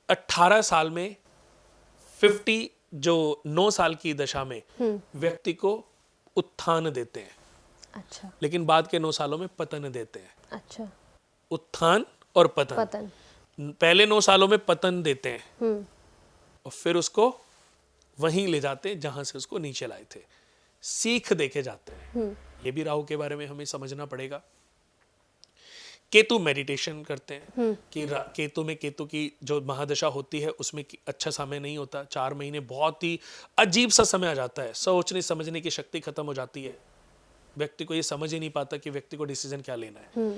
18 साल में 50, जो 9 साल की दशा में व्यक्ति को उत्थान देते हैं। अच्छा। लेकिन बाद के 9 सालों में पतन देते हैं। अच्छा। उत्थान और पतन। पहले 9 सालों में पतन देते हैं और फिर उसको वहीं ले जाते हैं जहां से उसको नीचे लाए थे, सीख देके जाते हैं। ये भी राहु के बारे में हमें समझना पड़ेगा। केतु मेडिटेशन करते हैं कि केतु में, केतु की जो महादशा होती है उसमें अच्छा समय नहीं होता। 4 महीने बहुत ही अजीब सा समय आ जाता है, सोचने समझने की शक्ति खत्म हो जाती है, व्यक्ति को ये समझ ही नहीं पाता कि व्यक्ति को डिसीजन क्या लेना है।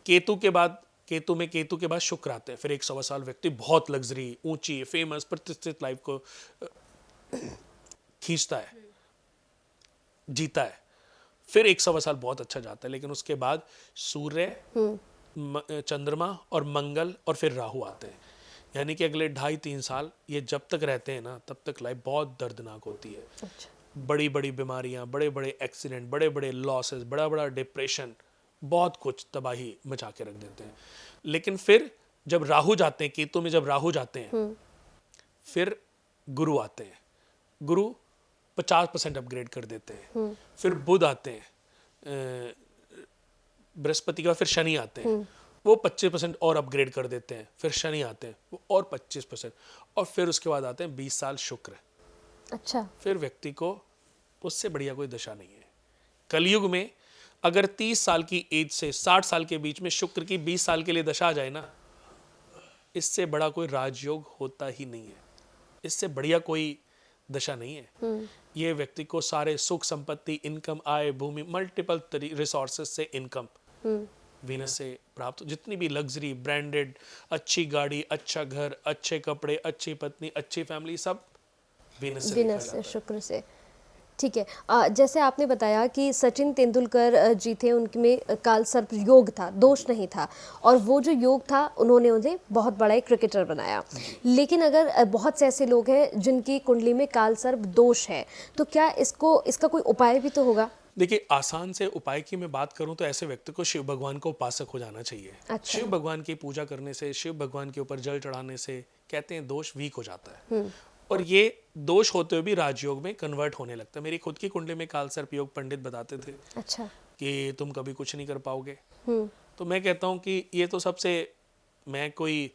केतु के बाद, केतु के बाद शुक्र आते हैं, फिर 100 साल व्यक्ति बहुत लग्जरी, ऊंची, फेमस, प्रतिष्ठित लाइफ को खींचता है, जीता है। फिर 100 साल बहुत अच्छा जाता है, लेकिन उसके बाद सूर्य, चंद्रमा और मंगल और फिर राहु आते हैं। यानी कि अगले 2.5-3 साल ये जब तक रहते हैं ना, तब तक लाइफ बहुत दर्दनाक होती है। अच्छा। बड़ी बड़ी बीमारियां, बड़े बड़े एक्सीडेंट, बड़े बड़े लॉसेस, बड़ा बड़ा डिप्रेशन, बहुत कुछ तबाही मचा के रख देते हैं। लेकिन फिर जब राहु जाते हैं, केतु में जब राहु जाते हैं, फिर गुरु आते हैं, गुरु 50% अपग्रेड कर देते हैं। फिर बुध आते हैं, बृहस्पति के बाद फिर शनि आते हैं, वो 25% और अपग्रेड कर देते हैं। फिर शनि आते हैं, वो और 25%, और फिर उसके बाद आते हैं 20 साल शुक्र। अच्छा। फिर व्यक्ति को उससे बढ़िया कोई दशा नहीं है। कलयुग में अगर 30 साल की एज से 60 साल के बीच में शुक्र की 20 साल के लिए दशा आ जाए ना, इससे बड़ा कोई राजयोग होता ही नहीं है, इससे बढ़िया कोई दशा नहीं है। ये व्यक्ति को सारे सुख संपत्ति, इनकम, आय, भूमि, मल्टीपल रिसोर्सेज से इनकम वीनस से प्राप्त, जितनी भी लग्जरी, ब्रांडेड, अच्छी गाड़ी, अच्छा घर, अच्छे कपड़े, अच्छी पत्नी, अच्छी फैमिली, सब वीनस से, शुक्र से। ठीक है। जैसे आपने बताया कि सचिन तेंदुलकर जी थे, उनमें काल सर्प योग था, दोष नहीं था, और वो जो योग था उन्होंने उन्हें बहुत बड़ा एक क्रिकेटर बनाया। लेकिन अगर बहुत से ऐसे लोग हैं जिनकी कुंडली में काल सर्प दोष है, तो क्या इसका कोई उपाय भी तो होगा? देखिए, आसान से उपाय की मैं बात करूं तो ऐसे व्यक्ति को शिव भगवान का उपासक हो जाना चाहिए। अच्छा। शिव भगवान की पूजा करने से, शिव भगवान के ऊपर जल चढ़ाने से कहते हैं दोष वीक हो जाता है, और ये दोष होते हुए भी राजयोग में कन्वर्ट होने लगता है। मेरी खुद की कुंडली में काल सर्प योग पंडित बताते थे। अच्छा। कि तुम कभी कुछ नहीं कर पाओगे। तो मैं कहता हूँ कि ये तो सबसे, मैं कोई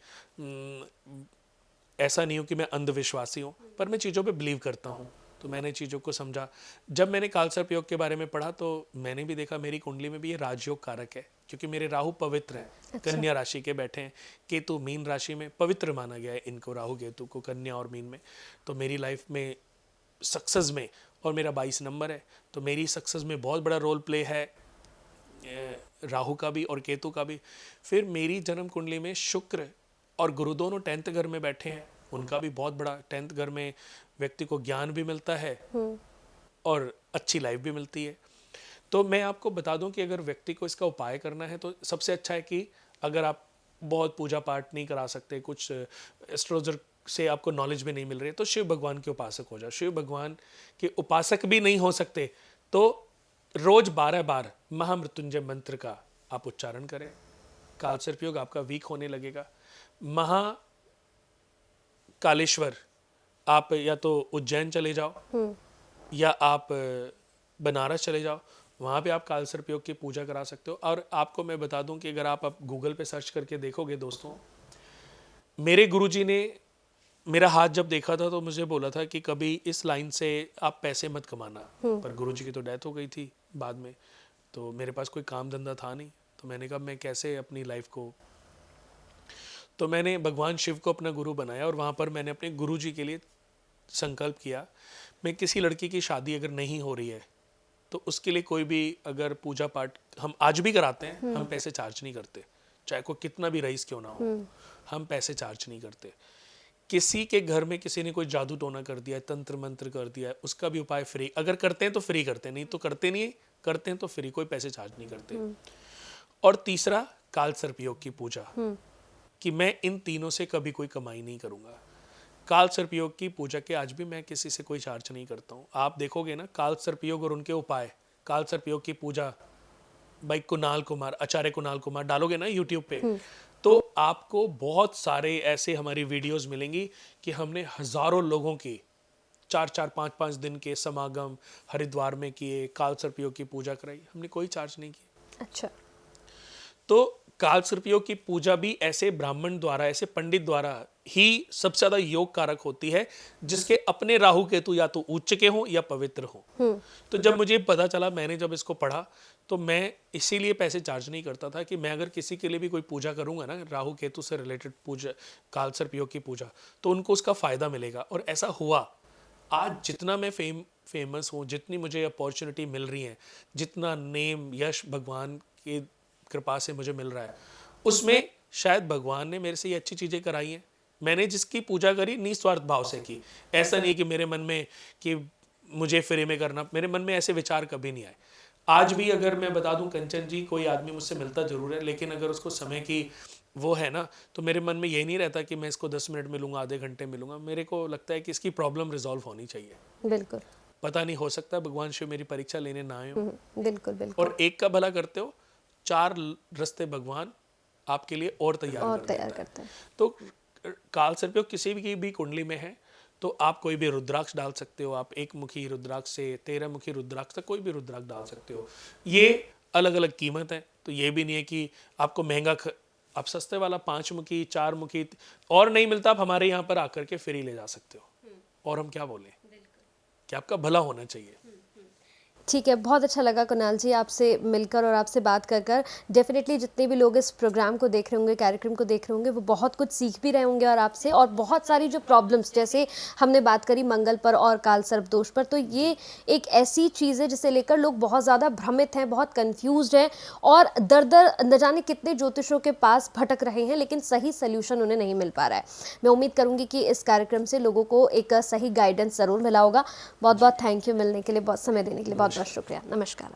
ऐसा नहीं हूँ कि मैं अंधविश्वासी हूँ, पर मैं चीज़ों पे बिलीव करता हूँ। तो मैंने चीज़ों को समझा। जब मैंने काल सर्प योग के बारे में पढ़ा तो मैंने भी देखा मेरी कुंडली में भी ये राजयोग कारक है, क्योंकि मेरे राहु पवित्र हैं। अच्छा। कन्या राशि के बैठे हैं, केतु मीन राशि में, पवित्र माना गया है इनको, राहु केतु को, कन्या और मीन में। तो मेरी लाइफ में सक्सेस में, और मेरा 22 नंबर है, तो मेरी सक्सेस में बहुत बड़ा रोल प्ले है राहु का भी और केतु का भी। फिर मेरी जन्म कुंडली में शुक्र और गुरु दोनों 10th घर में बैठे हैं, उनका भी बहुत बड़ा। 10th घर में व्यक्ति को ज्ञान भी मिलता है और अच्छी लाइफ भी मिलती है। तो मैं आपको बता दूं कि अगर व्यक्ति को इसका उपाय करना है तो सबसे अच्छा है कि अगर आप बहुत पूजा पाठ नहीं करा सकते, कुछ एस्ट्रोलॉजर से आपको नॉलेज भी नहीं मिल रही है, तो शिव भगवान के उपासक हो जाओ। शिव भगवान के उपासक भी नहीं हो सकते तो रोज 12 बार महामृत्युंजय मंत्र का आप उच्चारण करें। काल सर्प योग आपका वीक होने लगेगा। महाकालेश्वर आप या तो उज्जैन चले जाओ या आप बनारस चले जाओ, वहाँ पे आप काल सर्प योग की पूजा करा सकते हो। और आपको मैं बता दूं कि अगर आप गूगल पे सर्च करके देखोगे दोस्तों, मेरे गुरुजी ने मेरा हाथ जब देखा था तो मुझे बोला था कि कभी इस लाइन से आप पैसे मत कमाना, पर गुरुजी की तो डेथ हो गई थी बाद में, तो मेरे पास कोई काम धंधा था नहीं, तो मैंने कहा मैं कैसे अपनी लाइफ को, तो मैंने भगवान शिव को अपना गुरु बनाया और वहाँ पर मैंने अपने गुरुजी के लिए संकल्प किया, मैं किसी लड़की की शादी अगर नहीं हो रही है तो उसके लिए कोई भी अगर पूजा पाठ हम आज भी कराते हैं, हम पैसे चार्ज नहीं करते, चाहे कोई कितना भी रईस क्यों ना हो, हम पैसे चार्ज नहीं करते। किसी के घर में किसी ने कोई जादू टोना कर दिया है, तंत्र मंत्र कर दिया है, उसका भी उपाय फ्री, अगर करते हैं तो फ्री करते हैं, नहीं तो करते नहीं, करते हैं तो फ्री, कोई पैसे चार्ज नहीं करते। और तीसरा काल सर्प योग की पूजा, कि मैं इन तीनों से कभी कोई कमाई नहीं करूंगा। काल सर्प योग की पूजा के आज भी मैं किसी से कोई चार्ज नहीं करता हूँ। आप देखोगे ना काल सर्प योग और उनके उपाय, काल सर्प योग की पूजा भाई कुणाल कुमार, आचार्य कुणाल कुमार डालोगे ना यूट्यूब पे, तो आपको बहुत सारे ऐसे हमारी वीडियोस मिलेंगी कि हमने हजारों लोगों की 4-4, 5-5 दिन के समागम हरिद्वार में किए, काल सर्प योग की पूजा कराई, हमने कोई चार्ज नहीं किया। अच्छा। तो काल सर्प योग की पूजा भी ऐसे ब्राह्मण द्वारा, ऐसे पंडित द्वारा ही सबसे ज्यादा योग कारक होती है जिसके अपने राहु केतु या तो उच्च के हों या पवित्र हों। तो जब मुझे पता चला, मैंने जब इसको पढ़ा, तो मैं इसीलिए पैसे चार्ज नहीं करता था कि मैं अगर किसी के लिए भी कोई पूजा करूंगा ना, राहु केतु से रिलेटेड पूजा, काल सर्प योग की पूजा, तो उनको उसका फायदा मिलेगा। और ऐसा हुआ। आज जितना मैं फेमस हूँ, जितनी मुझे अपॉर्चुनिटी मिल रही है, जितना नेम यश भगवान की कृपा से मुझे मिल रहा है, उसमें शायद भगवान ने मेरे से ये अच्छी चीज़ें कराई हैं। मैंने जिसकी पूजा करी निस्वार्थ भाव से की, ऐसा नहीं कि मेरे मन में कि मुझे फ्री में करना, मेरे मन में ऐसे विचार कभी नहीं आए। आज भी अगर मैं बता दूं कंचन जी, कोई आदमी मुझसे मिलता जरूर है, लेकिन अगर उसको समय की वो है ना, तो मेरे मन में ये नहीं रहता कि मैं इसको 10 मिनट मिलूंगा, आधे घंटे मिलूंगा। मेरे को लगता है कि इसकी प्रॉब्लम रिजॉल्व होनी चाहिए। बिल्कुल। पता नहीं, हो सकता है भगवान शिव मेरी परीक्षा लेने ना आए हो। बिल्कुल बिल्कुल। और एक का भला करते हो, 4 रास्ते भगवान आपके लिए और तैयार करते हैं। तो काल सर्प योग किसी भी कुंडली में है तो आप कोई भी रुद्राक्ष डाल सकते हो। आप 1 मुखी रुद्राक्ष से 13 मुखी रुद्राक्ष तक कोई भी रुद्राक्ष डाल सकते हो। ये अलग अलग कीमत है, तो ये भी नहीं है कि आपको महंगा आप सस्ते वाला 5 मुखी 4 मुखी और नहीं मिलता, आप हमारे यहाँ पर आकर के फ्री ले जा सकते हो। और हम क्या बोलें कि आपका भला होना चाहिए। ठीक है, बहुत अच्छा लगा कुणाल जी आपसे मिलकर और आपसे बात कर कर। डेफिनेटली जितने भी लोग इस प्रोग्राम को देख रहे होंगे, कार्यक्रम को देख रहे होंगे, वो बहुत कुछ सीख भी रहे होंगे और आपसे, और बहुत सारी जो प्रॉब्लम्स, जैसे हमने बात करी मंगल पर और काल सर्प दोष पर, तो ये एक ऐसी चीज़ है जिसे लेकर लोग बहुत ज़्यादा भ्रमित हैं, बहुत कन्फ्यूज्ड हैं और दर दर न जाने कितने ज्योतिषों के पास भटक रहे हैं, लेकिन सही सोल्यूशन उन्हें नहीं मिल पा रहा है। मैं उम्मीद करूँगी कि इस कार्यक्रम से लोगों को एक सही गाइडेंस ज़रूर मिला होगा। बहुत बहुत थैंक यू मिलने के लिए, बहुत समय देने के लिए बहुत बहुत शुक्रिया। नमस्कार।